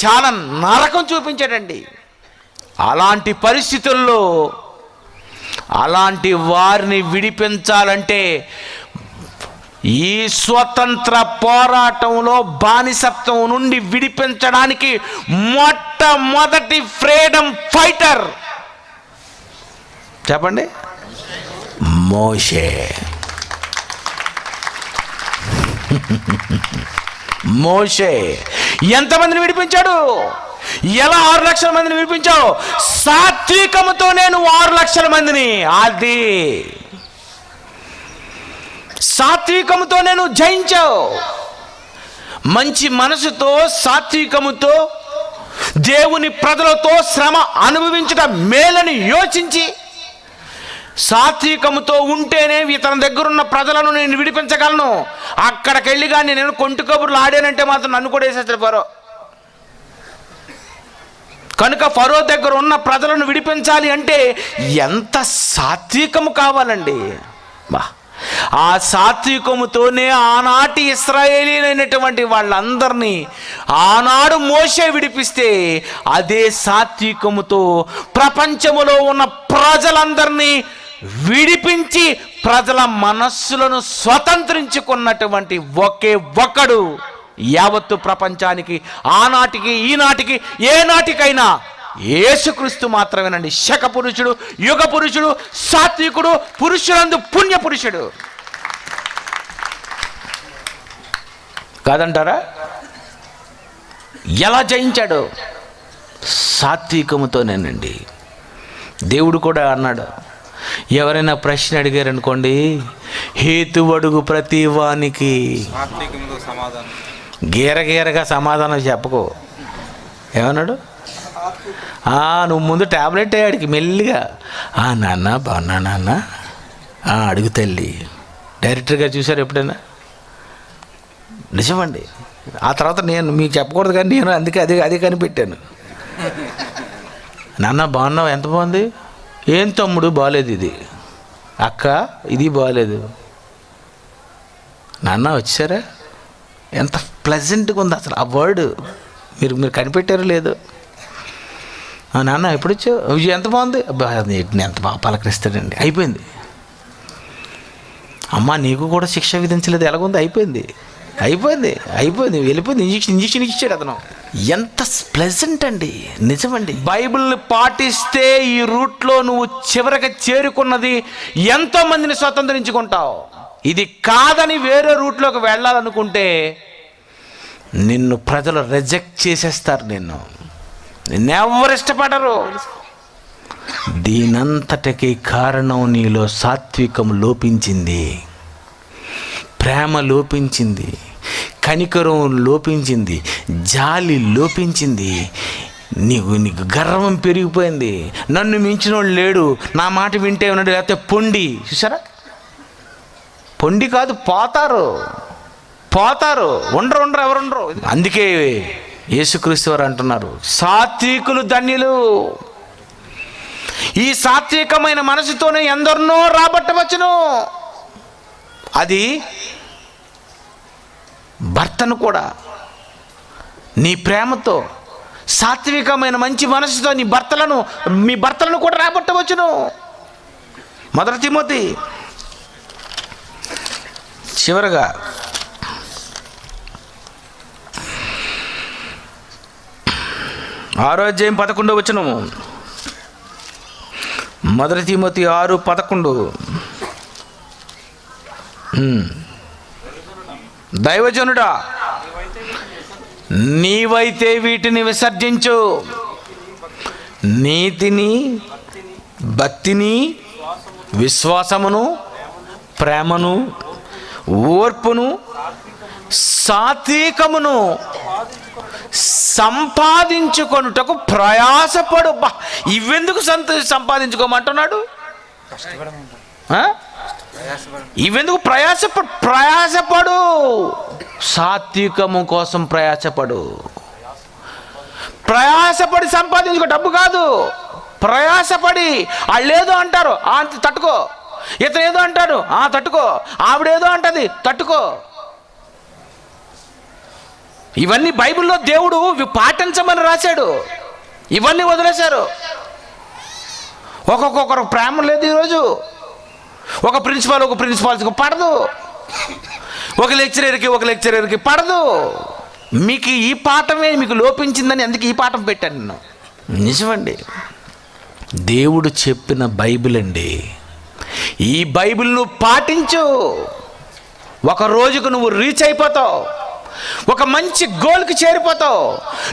చాలా నరకం చూపించాడండి. అలాంటి పరిస్థితుల్లో అలాంటి వారిని విడిపించాలంటే, ఈ స్వతంత్ర పోరాటంలో బానిసత్వం నుండి విడిపించడానికి మొట్టమొదటి ఫ్రీడమ్ ఫైటర్ చెప్పండి, మోషే. మోషే ఎంతమందిని విడిపించాడు? ఎలా 6 లక్షల మందిని విడిపించావు? సాత్వికముతో నేను 6 లక్షల మందిని, అది సాత్వికముతో నేను జయించావు. మంచి మనసుతో, సాత్వికముతో, దేవుని ప్రజలతో శ్రమ అనుభవించడం మేలని యోచించి, సాత్వికముతో ఉంటేనే ఇతని దగ్గరున్న ప్రజలను నేను విడిపించగలను. అక్కడికి వెళ్ళి కానీ నేను కొంటి కబుర్లు ఆడానంటే మాత్రం నన్ను కూడా వేసేస్తాడు ఫరో. కనుక ఫరో దగ్గర ఉన్న ప్రజలను విడిపించాలి అంటే ఎంత సాత్వికము కావాలండి. ఆ సాత్వికముతోనే ఆనాటి ఇశ్రాయేలీలైనటువంటి వాళ్ళందరినీ ఆనాడు మోషే విడిపిస్తే, అదే సాత్వికముతో ప్రపంచములో ఉన్న ప్రజలందరినీ విడిపించి ప్రజల మనస్సులను స్వతంత్రించుకున్నటువంటి ఒకే ఒక్కడు యావత్తు ప్రపంచానికి, ఆనాటికి ఈనాటికి ఏ నాటికైనా యేసుక్రీస్తు మాత్రమేనండి. శక పురుషుడు, యుగ పురుషుడు, సాత్వికుడు, పురుషులందు పుణ్య పురుషుడు. కాదంటారా? ఎలా జయించాడు? సాత్వికముతోనేనండి. దేవుడు కూడా అన్నాడు, ఎవరైనా ప్రశ్న అడిగారు అనుకోండి, హేతు అడుగు ప్రతి వానికి గీరగీరగా సమాధానం చెప్పకు. ఏమన్నాడు? నువ్వు ముందు ట్యాబ్లెట్ అడిగి మెల్లిగా, నాన్న బాగున్నా నాన్న, అడుగు తల్లి. డైరెక్టర్గా చూశారు ఎప్పుడైనా? నిజమండి. ఆ తర్వాత నేను మీకు చెప్పకూడదు కానీ నేను అందుకే అదే కనిపెట్టాను. నాన్న బాగున్నావు, ఎంత బాగుంది, ఏం తమ్ముడు బాగాలేదు, ఇది అక్క ఇది బాగాలేదు, నాన్న వచ్చారా, ఎంత ప్లెజెంట్గా ఉంది అసలు ఆ వర్డ్. మీరు కనిపెట్టారో లేదో. నాన్న ఎప్పుడు వచ్చావు, విజయ్ ఎంత బాగుంది, ఎంత బాగా పలకరిస్తాడండి. అయిపోయింది. అమ్మ నీకు కూడా శిక్ష విధించలేదు, ఎలాగుంది, అయిపోయింది. వెళ్ళిపోయింది. ఇంజక్షన్ ఇచ్చాడు అతను. ఎంత ప్లెజెంట్ అండి. నిజమండి. బైబిల్ని పాటిస్తే ఈ రూట్లో నువ్వు చివరికి చేరుకున్నది ఎంతో మందిని స్వతంత్రించుకుంటావు. ఇది కాదని వేరే రూట్లోకి వెళ్ళాలనుకుంటే నిన్ను ప్రజలు రిజెక్ట్ చేసేస్తారు. నిన్నెవ్వరు ఇష్టపడరు. దీనంతటికి కారణం నీలో సాత్వికం లోపించింది, ప్రేమ లోపించింది, కనికరం లోపించింది, జాలి లోపించింది, నీకు గర్వం పెరిగిపోయింది. నన్ను మించినోడు లేడు, నా మాట వింటే ఉన్నాడు, లేకపోతే పొండి. చూసారా, పొండి కాదు, పోతారు, ఉండరు, ఎవరుండరు. అందుకే యేసుక్రీస్తు వారు అంటున్నారు, సాత్వికులు ధన్యులు. ఈ సాత్వికమైన మనసుతోనే ఎందరినో రాబట్టవచ్చును. అది భర్తను కూడా నీ ప్రేమతో, సాత్వికమైన మంచి మనసుతో మీ భర్తలను కూడా రాబట్టవచ్చును. 1 తిమోతి చివరగా 6:11 1 తిమోతి 6:11 దైవజనుడా, నీవైతే వీటిని విసర్జించు, నీతిని, భక్తిని, విశ్వాసమును, ప్రేమను, ఓర్పును, సాత్వికమును సంపాదించుకొనుటకు ప్రయాసపడు. ఇవెందుకు సంపాదించుకోమంటున్నాడు? ఇవెందుకు ప్రయాసపడు. సాత్వికము కోసం ప్రయాసపడి సంపాదించుకో. డబ్బు కాదు, ప్రయాసపడి. వాళ్ళు ఏదో అంటారు, తట్టుకో. ఇతను ఏదో అంటాడు, తట్టుకో. ఆవిడేదో అంటది, తట్టుకో. ఇవన్నీ బైబిల్లో దేవుడు పాటించమని రాశాడు. ఇవన్నీ వదిలేశారు. ఒక్కొక్కరు ప్రేమ లేదు ఈరోజు. ఒక ప్రిన్సిపాల్కి పడదు, ఒక లెక్చరర్కి పడదు. మీకు ఈ పాఠమే మీకు లోపించిందని అందుకే ఈ పాఠం పెట్టాను నేను. నిజమండి, దేవుడు చెప్పిన బైబిల్ అండి. ఈ బైబిల్ నువ్వు పాటించు, ఒక రోజుకు నువ్వు రీచ్ అయిపోతావు, ఒక మంచి గోల్కి చేరిపోతావు.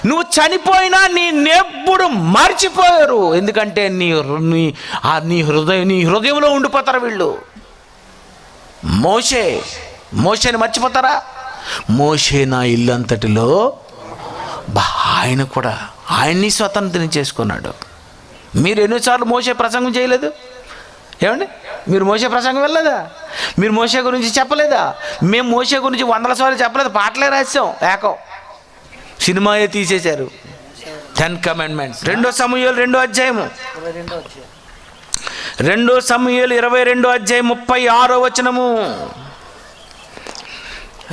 నువ్వు చనిపోయినా నేనెప్పుడు మర్చిపోయారు, ఎందుకంటే నీ హృదయంలో ఉండిపోతారు వీళ్ళు. మోషేని మర్చిపోతారా? మోషే నా ఇల్లు అంతటిలో ఆయన్ని స్వతంత్రం చేసుకున్నాడు. మీరు ఎన్నిసార్లు మోషే ప్రసంగం చేయలేదు? ఏమండి, మీరు మోషే ప్రసంగం వెళ్ళలేదా? మీరు మోషే గురించి చెప్పలేదా? మేము మోషే గురించి 100 సార్లు చెప్పలేదు, పాటలే రాసాం. సినిమాయే తీసేశారు. 10 కమాండ్మెంట్స్. 2 సమూయేలు 2వ అధ్యాయము 2 సమూయేలు 22వ అధ్యాయం 36వ వచనము.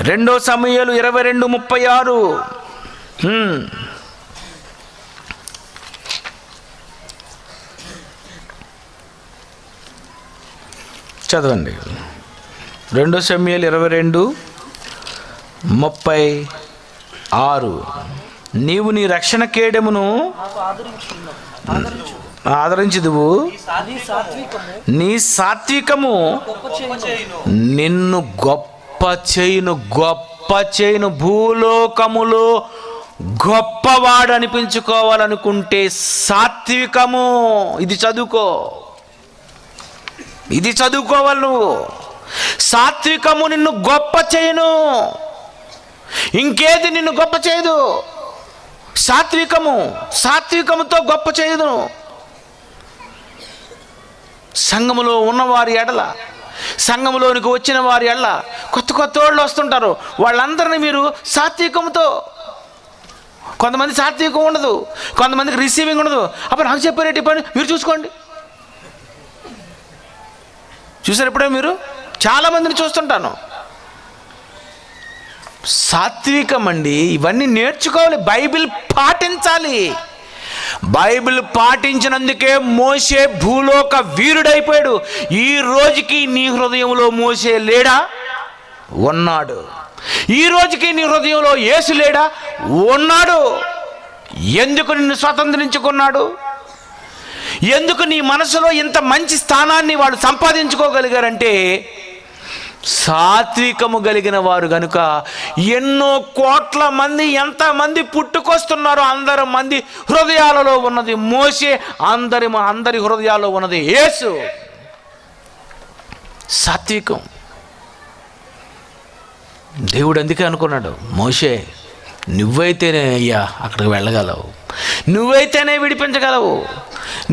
2 సమూయేలు 22:36. చదవండి. 2 సమూయేలు 22:36. నీవు నీ రక్షణ కేడమును ఆదరించుదువు, నీ సాత్వికము నిన్ను గొప్ప చేయును. భూలోకములో గొప్పవాడు అనిపించుకోవాలనుకుంటే సాత్వికము, ఇది చదువుకోవాలి నువ్వు. సాత్వికము నిన్ను గొప్ప చేయును, ఇంకేది నిన్ను గొప్ప చేయదు. సాత్వికముతో గొప్ప చేయదు. సంఘములో ఉన్నవారి ఎడల, సంఘములోనికి వచ్చిన వారి ఎడల కొత్త వాళ్ళు వస్తుంటారు, వాళ్ళందరినీ మీరు సాత్వికంతో. కొంతమంది సాత్వికం ఉండదు, కొంతమందికి రిసీవింగ్ ఉండదు. అప్పుడు నాకు చెప్పారేంటి పని మీరు చూసుకోండి. చూసారు ఎప్పుడే మీరు? చాలామందిని చూస్తుంటాను. సాత్వికం అండి, ఇవన్నీ నేర్చుకోవాలి, బైబిల్ పాటించాలి. బైబిల్ పాటించినందుకే మోషే భూలోక వీరుడైపోయాడు. ఈ రోజుకి నీ హృదయంలో మోషే లేడా? ఉన్నాడు. ఈ రోజుకి నీ హృదయంలో యేసు లేడా? ఉన్నాడు. ఎందుకు నిన్ను స్వతంత్రించుకున్నాడు? ఎందుకు నీ మనసులో ఇంత మంచి స్థానాన్ని వాళ్ళు సంపాదించుకోగలిగారంటే సాత్వికము కలిగిన వారు గనుక. ఎన్నో కోట్ల మంది, ఎంతమంది పుట్టుకొస్తున్నారో అందరి మంది హృదయాలలో ఉన్నది మోషే, అందరి హృదయాల్లో ఉన్నది యేసు. సాత్వికం. దేవుడు అందుకే అనుకున్నాడు, మోషే నువ్వైతేనే అయ్యా అక్కడికి వెళ్ళగలవు, నువ్వైతేనే విడిపించగలవు.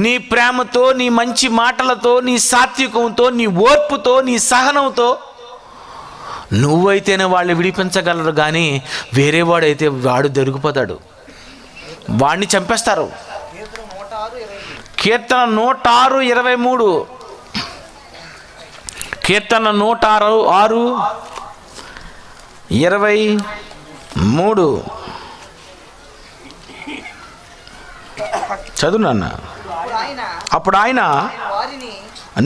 నీ ప్రేమతో, నీ మంచి మాటలతో, నీ సాత్వికంతో, నీ ఓర్పుతో, నీ సహనంతో నువ్వైతేనే వాళ్ళు విడిపించగలరు. కానీ వేరే వాడైతే వాడు దొరికిపోతాడు, వాడిని చంపేస్తారు. కీర్తన 106:23. కీర్తన 106:23 చదువు నాన్న. అప్పుడు ఆయన,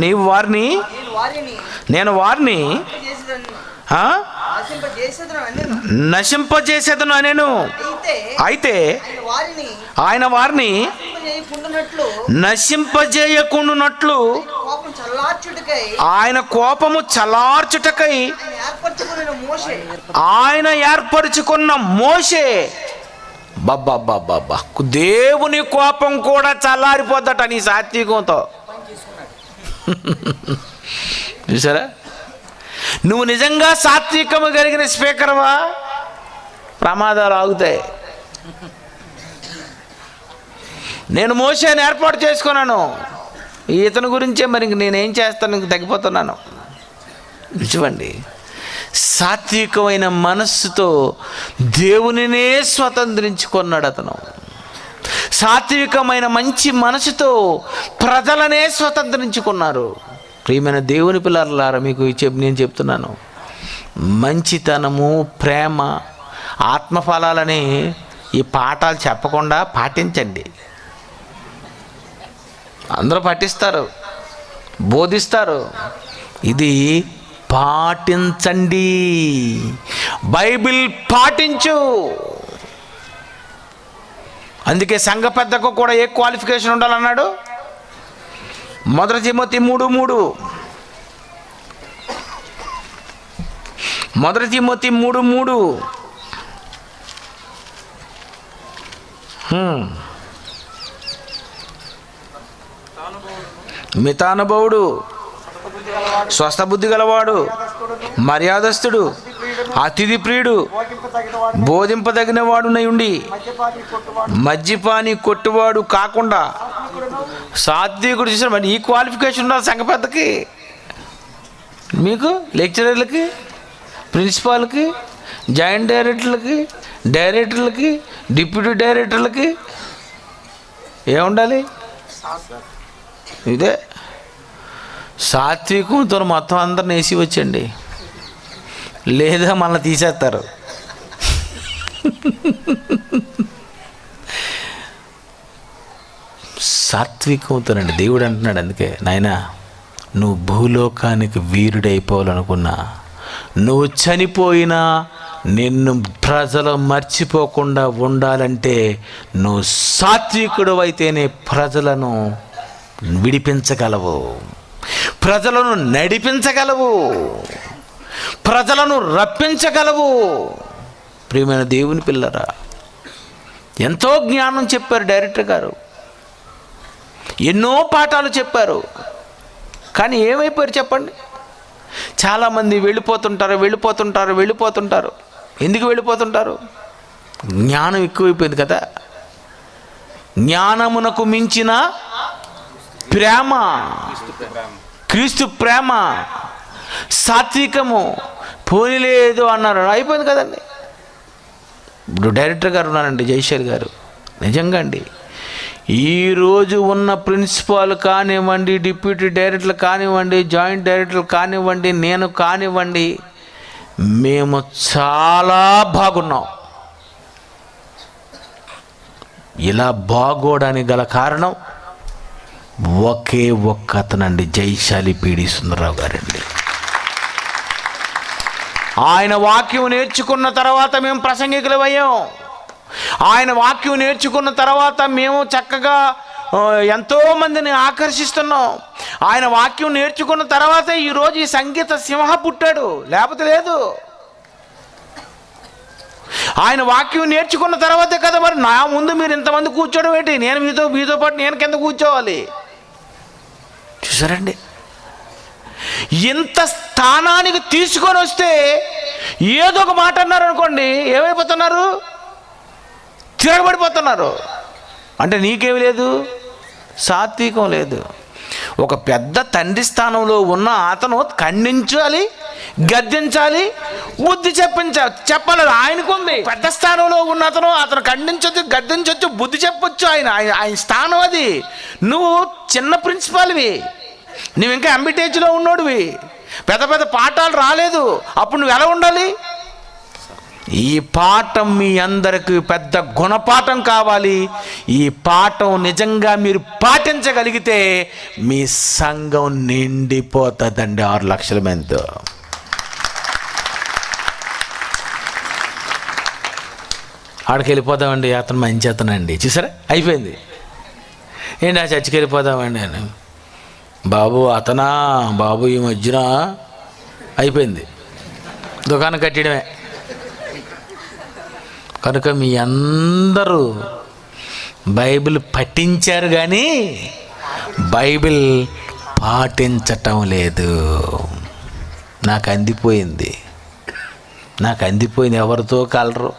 నీవు వారిని, నేను వారిని నశింపజేసేదను అనెను. అయితే ఆయన వారిని నశింపజేయకుండునట్లు ఆయన కోపము చల్లార్చుటకై ఆయన ఏర్పరచుకున్న మోషే. బాబా, దేవుని కోపం కూడా చల్లారిపోద్దట నీ సాత్వికంతో. చూసారా? నువ్వు నిజంగా సాత్వికము కలిగిన స్పీకర్వా, ప్రమాదాలు ఆగుతాయి. నేను మోషేని ఏర్పాటు చేసుకున్నాను, ఇతని గురించే మరి నేనేం చేస్తాను, ఇంక తగ్గిపోతున్నాను. చూడండి, సాత్వికమైన మనస్సుతో దేవునినే స్వతంత్రించుకున్నాడు అతను. సాత్వికమైన మంచి మనసుతో ప్రజలనే స్వతంత్రించుకున్నారు. ప్రియమైన దేవుని పిల్లలారా, మీకు నేను చెప్తున్నాను, మంచితనము, ప్రేమ, ఆత్మఫలాలని ఈ పాఠాలు చెప్పకుండా పాటించండి. అందరూ పాటిస్తారు, బోధిస్తారు, ఇది పాటించండి. బైబిల్ పాటించు. అందుకే సంఘ పెద్దకు కూడా ఏ క్వాలిఫికేషన్ ఉండాలన్నాడు? 1 తిమోతి 3:3. 1 తిమోతి 3:3. మితానుభవుడు, స్వస్థ బుద్ధి గలవాడు, మర్యాదస్తుడు, అతిథి ప్రియుడు, బోధింపదగిన వాడునై ఉండి మద్యపాని కొట్టువాడు కాకుండా సాత్వికుడు. చూసారు మరి, ఈ క్వాలిఫికేషన్ ఉండాలి సంఘ పెద్దకి. మీకు లెక్చరర్లకి, ప్రిన్సిపాల్కి, జాయింట్ డైరెక్టర్లకి, డిప్యూటీ డైరెక్టర్లకి ఏముండాలి? ఇదే సాత్వికంతో మొత్తం అందరిని వేసి వచ్చండి, లేదా మనల్ని తీసేస్తారు. సాత్వికంతోనండి. దేవుడు అంటున్నాడు, అందుకే నాయనా, నువ్వు భూలోకానికి వీరుడైపోవాలనుకున్నా, నువ్వు చనిపోయినా నిన్ను ప్రజలు మర్చిపోకుండా ఉండాలంటే నువ్వు సాత్వికుడు అయితేనే ప్రజలను విడిపించగలవు, ప్రజలను నడిపించగలవు, ప్రజలను రప్పించగలవు. ప్రియమైన దేవుని పిల్లరా, ఎంతో జ్ఞానం చెప్పారు డైరెక్టర్ గారు, ఎన్నో పాఠాలు చెప్పారు. కానీ ఏమైపోయారు చెప్పండి? చాలామంది వెళ్ళిపోతుంటారు. ఎందుకు వెళ్ళిపోతుంటారు? జ్ఞానం ఎక్కువైపోయింది కదా. జ్ఞానమునకు మించిన ప్రేమ, క్రీస్తు ప్రేమ, సాత్వికము పోనీలేదు అన్నారు, అయిపోయింది కదండి. ఇప్పుడు డైరెక్టర్ గారు ఉన్నారండి, జైశర్ గారు. నిజంగా అండి, ఈరోజు ఉన్న ప్రిన్సిపాల్ కానివ్వండి, డిప్యూటీ డైరెక్టర్లు కానివ్వండి, జాయింట్ డైరెక్టర్లు కానివ్వండి, నేను కానివ్వండి, మేము చాలా బాగున్నాం. ఇలా బాగోడానికి గల కారణం ఒకే ఒక్క అతనండి, జైశాలి పీడి సుందరరావు గారండి. ఆయన వాక్యం నేర్చుకున్న తర్వాత మేము ప్రసంగికులమయ్యాం. ఆయన వాక్యం నేర్చుకున్న తర్వాత మేము చక్కగా ఎంతోమందిని ఆకర్షిస్తున్నాం. ఆయన వాక్యం నేర్చుకున్న తర్వాతే ఈరోజు ఈ సంగీత సింహ పుట్టాడు, లేకపోతే లేదు. ఆయన వాక్యం నేర్చుకున్న తర్వాతే కదా మరి నా ముందు మీరు ఇంతమంది కూర్చోవడం ఏంటి? నేను మీతో పాటు నేను కింద కూర్చోవాలి. చూసారండి, ఇంత స్థానానికి తీసుకొని వస్తే ఏదో ఒక మాట అన్నారు అనుకోండి, ఏమైపోతున్నారు? తిరగబడిపోతున్నారు. అంటే నీకేమి లేదు, సాత్వికం లేదు. ఒక పెద్ద తండ్రి స్థానంలో ఉన్న అతను ఖండించాలి, గద్దించాలి, బుద్ధి చెప్పాలి. ఆయనకుంది. పెద్ద స్థానంలో ఉన్న అతను ఖండించొచ్చు, గద్దించవచ్చు, బుద్ధి చెప్పొచ్చు. ఆయన స్థానం అది. నువ్వు చిన్న ప్రిన్సిపాల్వి, నువ్వు ఇంకా ఎంబీటేజ్లో ఉన్నోడివి, పెద్ద పెద్ద పాఠాలు రాలేదు. అప్పుడు నువ్వు ఎలా ఉండాలి? ఈ పాఠం మీ అందరికి పెద్ద గుణపాఠం కావాలి. ఈ పాఠం నిజంగా మీరు పాటించగలిగితే మీ సంఘం నిండిపోతుందండి 6 లక్షల మందితో. ఆడికి వెళ్ళిపోదామండి, అతను మంచి అతనండి, చూసారా అయిపోయింది. ఏంటి ఆ చర్చికి వెళ్ళిపోదామండి అని, బాబు అతనా బాబు ఈ మధ్యన అయిపోయింది, దుకాణం కట్టడమే. కనుక మీ అందరూ బైబిల్ పఠించారు కానీ బైబిల్ పాటించటం లేదు. నాకు అందిపోయింది. ఎవరితో కలరు.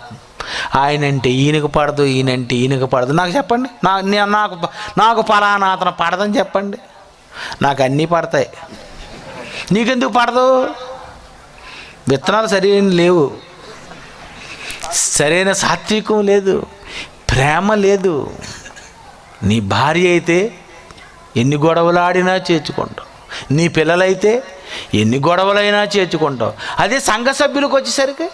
ఆయనంటే ఈయనకు పడదు, ఈయనంటే ఈయనకు పడదు. నాకు చెప్పండి, నాకు పలానా అతను పడదని చెప్పండి. నాకు అన్నీ పడతాయి, నీకెందుకు పడదు? విత్తనాలు సరైన లేవు, సరైన సాత్వికం లేదు, ప్రేమ లేదు. నీ భార్య అయితే ఎన్ని గొడవలు ఆడినా చేర్చుకుంటావు, నీ పిల్లలైతే ఎన్ని గొడవలైనా చేర్చుకుంటావు. అదే సంఘ సభ్యులకు వచ్చేసరికి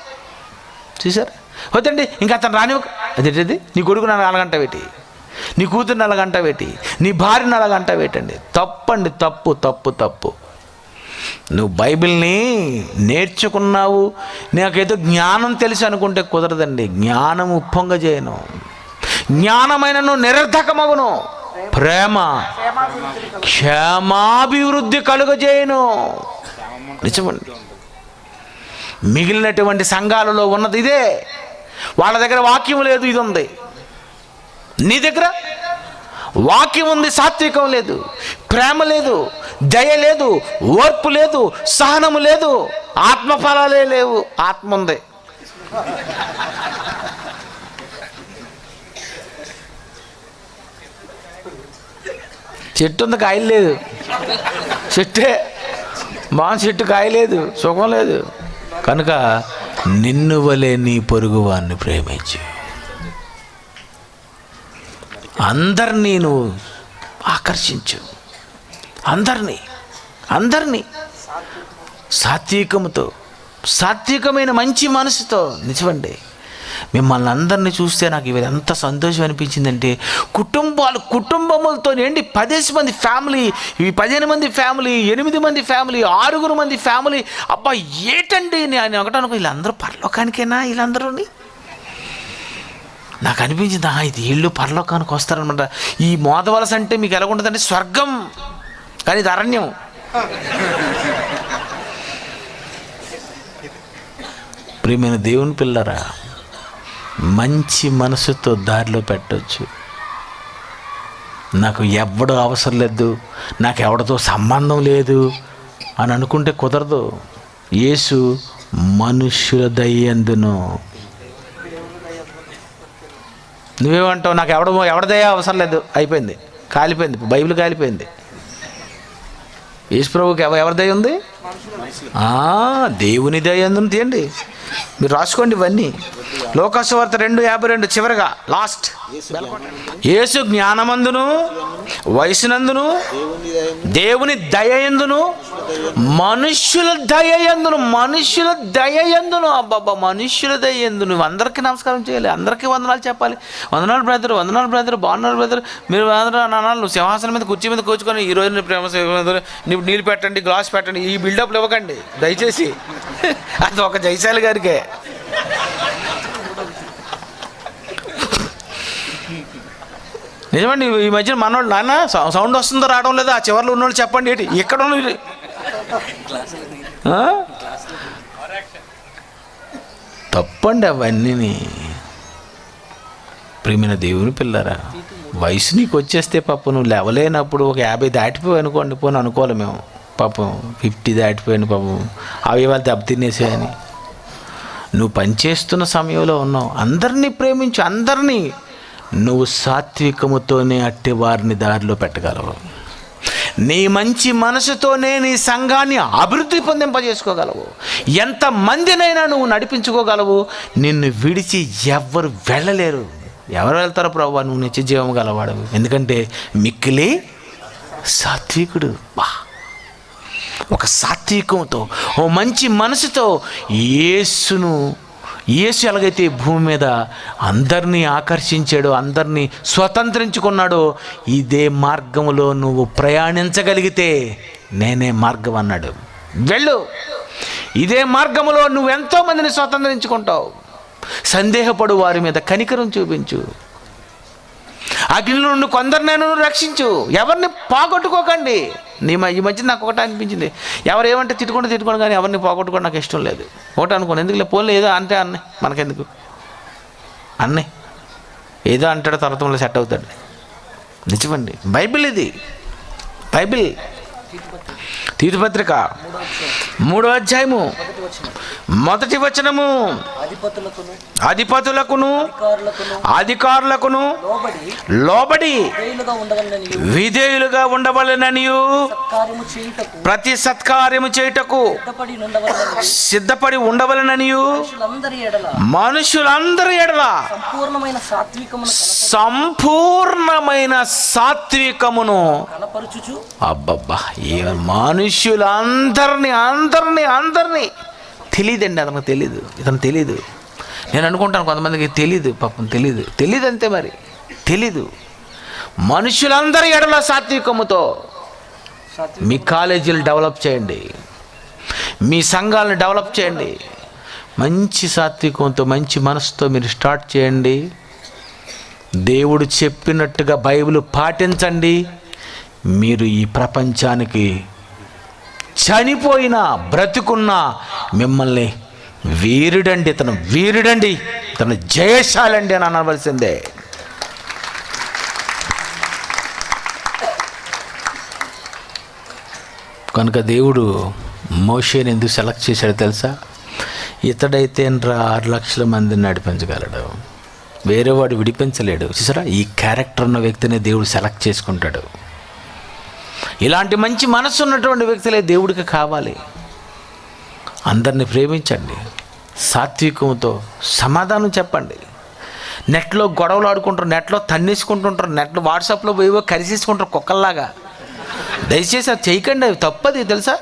చూసారా, వద్దండి ఇంకా అతను రానివ్వక, అదేంటిది నీ కొడుకు నలగంట పెట్టి, నీ కూతురు నలగంట పెట్టి, నీ భార్య నలగంట పెట్టండి. తప్పండి, తప్పు తప్పు తప్పు. నువ్వు బైబిల్ని నేర్చుకున్నావు, నాకేదో జ్ఞానం తెలిసి అనుకుంటే కుదరదండి. జ్ఞానం ఉప్పొంగజేయను, జ్ఞానమైన నువ్వు నిరర్ధకమగును, ప్రేమ క్షేమాభివృద్ధి కలుగజేయను. నిజమండి. మిగిలినటువంటి సంఘాలలో ఉన్నది ఇదే. వాళ్ళ దగ్గర వాక్యం లేదు, ఇది ఉంది. నీ దగ్గర వాక్యం ఉంది, సాత్వికం లేదు, ప్రేమ లేదు, దయ లేదు, ఓర్పు లేదు, సహనము లేదు, ఆత్మఫలాలే లేవు. ఆత్మ ఉంది. చెట్టు ఉంది, కాయలు లేదు. చెట్టే చెట్టు కాయ లేదు, సుఖం లేదు. కనుక నిన్ను వలె నీ పొరుగు వారిని ప్రేమించు. అందరినీ నువ్వు ఆకర్షించు, అందరినీ సాత్వికముతో, సాత్వికమైన మంచి మనసుతో. నిజమండి, మిమ్మల్ని అందరినీ చూస్తే నాకు ఇవి ఎంత సంతోషం అనిపించిందంటే, కుటుంబములతో ఏంటి 10 మంది ఫ్యామిలీ, ఇవి 15 మంది ఫ్యామిలీ, 8 మంది ఫ్యామిలీ, 6 మంది ఫ్యామిలీ. అబ్బా ఏటండి నేను ఒకటి అనుకో, వీళ్ళందరూ పరలోకానికేనా? వీళ్ళందరూని నాకు అనిపించింది, ఇది వీళ్ళు పరలోకానికి వస్తారనమాట. ఈ మోదవలస అంటే మీకు ఎలా ఉంటుందంటే స్వర్గం, కానీ ఇది అరణ్యం. ప్రియమైన దేవుని పిల్లరా, మంచి మనసుతో దారిలో పెట్టవచ్చు. నాకు ఎవడు అవసరం లేదు, నాకు ఎవరితో సంబంధం లేదు అని అనుకుంటే కుదరదు. యేసు మనుష్యుల దయందును. నువ్వేమంటావు? నాకు ఎవరిదయ్యా అవసరం లేదు, అయిపోయింది, కాలిపోయింది, బైబిల్ కాలిపోయింది. యేసు ప్రభువుకి ఎవరి దయ ఉంది? దేవుని దయ ఎందుకు తీయండి, మీరు రాసుకోండి ఇవన్నీ. లోకాసువార్త 2:52 చివరిగా లాస్ట్. యేసు జ్ఞానమందును వయసునందును దేవుని దయయందును మనుష్యుల దయయందును అబ్బాబ్బా మనుష్యుల దయయందును. అందరికీ నమస్కారం చేయాలి, అందరికీ వందనాలు చెప్పాలి. వందనాలు బ్రదర్, బాగున్నారు బ్రదర్, మీరు నాన్న నువ్వు సింహాసనం మీద కుర్చీ మీద కూర్చుకొని ఈరోజు ప్రేమ నువ్వు నీళ్ళు పెట్టండి, గ్లాస్ పెట్టండి, ఈ బిల్డప్లు ఇవ్వకండి దయచేసి. అది ఒక జైశాలి గారికే. నిజమండి, ఈ మధ్యన మనోళ్ళు నాన్న సౌండ్ వస్తుందో రావడం లేదా, ఆ చివరిలో ఉన్నోళ్ళు చెప్పండి ఏంటి ఇక్కడ తప్పండి అవన్నీ. ప్రియమైన దేవుని పిల్లరా, వయసు నీకు వచ్చేస్తే పాపం నువ్వు లేవలేనప్పుడు ఒక 50 దాటిపోయి అనుకోండి, పోను అనుకోవాలి మేము, పాపం 50 దాటిపోయాను, పాపం అవి వాళ్ళు దెబ్బతినేసాయని. నువ్వు పనిచేస్తున్న సమయంలో ఉన్నావు. అందరినీ ప్రేమించు, అందరినీ. నువ్వు సాత్వికముతోనే అట్టి వారిని దారిలో పెట్టగలవు. నీ మంచి మనసుతోనే నీ సంఘాన్ని అభివృద్ధి పొందింపజేసుకోగలవు. ఎంతమందినైనా నువ్వు నడిపించుకోగలవు. నిన్ను విడిచి ఎవ్వరు వెళ్ళలేరు. ఎవరు వెళ్తారో ప్రభువా, నువ్వు నిత్య జీవం గలవాడు. ఎందుకంటే మిక్కిలి సాత్వికుడు. ఒక సాత్వికంతో, ఓ మంచి మనసుతో యేసు ఎలాగైతే భూమి మీద అందరినీ ఆకర్షించాడో, అందరినీ స్వతంత్రించుకున్నాడో, ఇదే మార్గంలో నువ్వు ప్రయాణించగలిగితే నేనే మార్గం అన్నాడు. వెళ్ళు, ఇదే మార్గంలో నువ్వు ఎంతోమందిని స్వతంత్రించుకుంటావు. సందేహపడు వారి మీద కనికరం చూపించు. అగ్ని నుండి కొందరినైనా రక్షించు. ఎవరిని పోగొట్టుకోకండి. ఈ మధ్య నాకు ఒకటి అనిపించింది, ఎవరు ఏమంటే తిట్టుకోండి కానీ ఎవరిని పోగొట్టుకోవడం నాకు ఇష్టం లేదు. ఒకటి అనుకోండి, ఎందుకులే పోలే, ఏదో అంటే అన్నీ మనకెందుకు, అన్నీ ఏదో అంటాడు, తర్వాత సెట్ అవుతాడు. నిజమండి, బైబిల్ ఇది. బైబిల్ తీతుపత్రిక 3వ అధ్యాయము 1వ వచనము, అధిపతులకును అధికారులకును లోబడి విధేయులుగా ఉండవలెననియు ప్రతి సత్కార్యము చేయుటకు సిద్ధపడి ఉండవలెననియు మనుషులందరి ఎడల సంపూర్ణమైన సాత్వికమును అబ్బబ్బా, మనుషులందరినీ తెలియదండి. ఇతను తెలీదు. నేను అనుకుంటాను కొంతమందికి తెలీదు, పాపం తెలీదు అంతే. మరి తెలీదు. మనుషులందరి ఎడల సాత్వికముతో మీ కాలేజీలు డెవలప్ చేయండి, మీ సంఘాలను డెవలప్ చేయండి. మంచి సాత్వికంతో, మంచి మనసుతో మీరు స్టార్ట్ చేయండి. దేవుడు చెప్పినట్టుగా బైబిల్ పాటించండి. మీరు ఈ ప్రపంచానికి చనిపోయినా బ్రతుకున్నా మిమ్మల్ని వీరుడండి, ఇతను జయశాలండి అని అనవలసిందే. కనుక దేవుడు మోషేని ఎందుకు సెలెక్ట్ చేశాడో తెలుసా? ఇతడైతే 6 లక్షల మందిని నడిపించగలడు, వేరేవాడు విడిపించలేడు. చూసారా, ఈ క్యారెక్టర్ ఉన్న వ్యక్తిని దేవుడు సెలెక్ట్ చేసుకుంటాడు. ఇలాంటి మంచి మనసు ఉన్నటువంటి వ్యక్తులే దేవుడికి కావాలి. అందరినీ ప్రేమించండి, సాత్వికంతో సమాధానం చెప్పండి. నెట్లో గొడవలు ఆడుకుంటారు, నెట్లో తన్నేసుకుంటుంటారు, నెట్లో వాట్సాప్లో పోయి కరిసేసుకుంటారు కుక్కల్లాగా. దయచేసి అది చేయకండి, అవి తప్పది తెలుసా.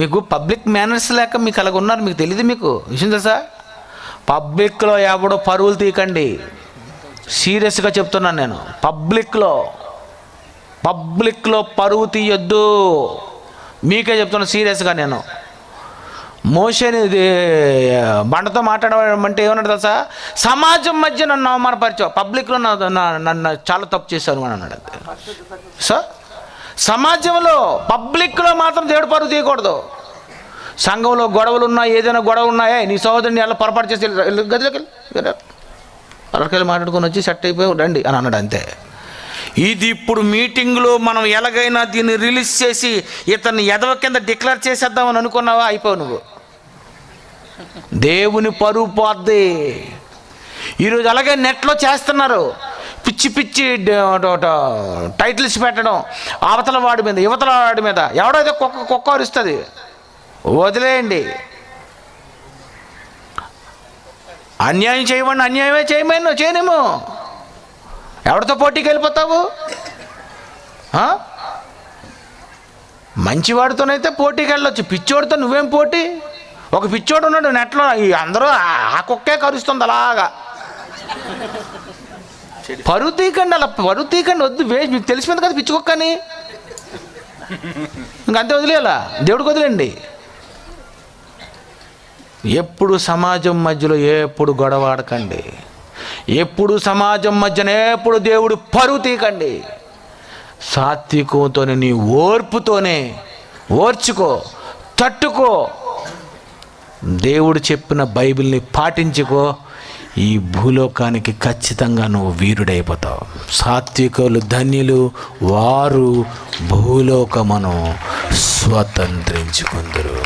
మీకు పబ్లిక్ మేనర్స్ లేక మీకు అలాగ ఉన్నారు, మీకు తెలియదు. మీకు విషయం తెలుసా? పబ్లిక్లో ఎవడో పరువులు తీయకండి. సీరియస్గా చెప్తున్నాను నేను. పబ్లిక్లో పరువు తీయొద్దు. మీకే చెప్తున్నా సీరియస్గా నేను. మోషేని బండతో మాట్లాడమంటే ఏమన్నాడు తెలుసా? సమాజం మధ్య నన్ను అవమానపరిచావు, పబ్లిక్లో నన్ను చాలా తప్పు చేశాను అని అన్నాడు. అంతే. సో సమాజంలో పబ్లిక్లో మాత్రం దేవుడు పరువు తీయకూడదు. సంఘంలో గొడవలు ఉన్నాయి, ఏదైనా గొడవ ఉన్నాయా, నీ సహోదరుని ఎలా పొరపాటు చేసి గదిలోకి వెళ్ళి మాట్లాడుకొని వచ్చి సెట్ అయిపోయి రండి అని అన్నాడు. అంతే. ఇది ఇప్పుడు మీటింగ్లో మనం ఎలాగైనా దీన్ని రిలీజ్ చేసి ఇతన్ని ఎదవ కింద డిక్లేర్ చేసేద్దామని అనుకున్నావా? అయిపోవు నువ్వు. దేవుని పరువు పోద్ది. ఈరోజు అలాగే నెట్లో చేస్తున్నారు, పిచ్చి టైటిల్స్ పెట్టడం, అవతల వాడి మీద యువతల వాడి మీద. ఎవడైతే కుక్క అరుస్తుంది, వదిలేయండి. అన్యాయం చేయమని అన్యాయమే చేయనేమో. ఎవరితో పోటీకి వెళ్ళిపోతావు? మంచివాడితోనైతే పోటీకి వెళ్ళొచ్చు, పిచ్చోడితో నువ్వేం పోటీ? ఒక పిచ్చోడు ఉన్నాడు నెట్లో, అందరూ ఆ కుక్కే కరుస్తుంది అలాగా. పరువు తీకండి, అలా పరువు తీకండి, వద్దు. మీకు తెలిసిపోయింది కదా పిచ్చి కుక్కని, ఇంకంతే వదిలేయాలా, దేవుడికి వదిలేండి. ఎప్పుడు సమాజం మధ్యలో ఎప్పుడు గొడవ ఆడకండి, ఎప్పుడు సమాజం మధ్యన ఎప్పుడు దేవుడు పరువు తీకండి. సాత్వికంతోనే, నీ ఓర్పుతోనే ఓర్చుకో, తట్టుకో, దేవుడు చెప్పిన బైబిల్ని పాటించుకో. ఈ భూలోకానికి ఖచ్చితంగా నువ్వు వీరుడైపోతావు. సాత్వికులు ధన్యులు, వారు భూలోకమును స్వతంత్రించుకుందరు.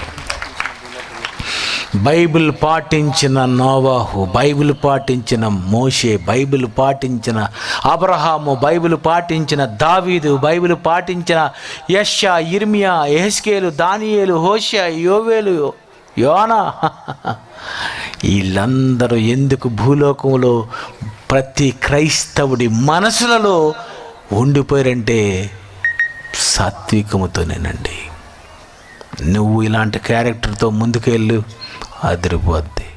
బైబిల్ పాటించిన నోవాహు, బైబిల్ పాటించిన మోషే, బైబిల్ పాటించిన అబ్రహాము, బైబిల్ పాటించిన దావీదు, బైబిల్ పాటించిన యెషయా, యిర్మీయా, యెహెజ్కేలు, దానియేలు, హోషేయ, యోవేలు, యోనా, వీళ్ళందరూ ఎందుకు భూలోకంలో ప్రతి క్రైస్తవుడి మనసులలో ఉండిపోయారంటే సాత్వికముతోనేనండి. నువ్వు ఇలాంటి క్యారెక్టర్తో ముందుకెళ్ళు, అదిరిపోద్ది.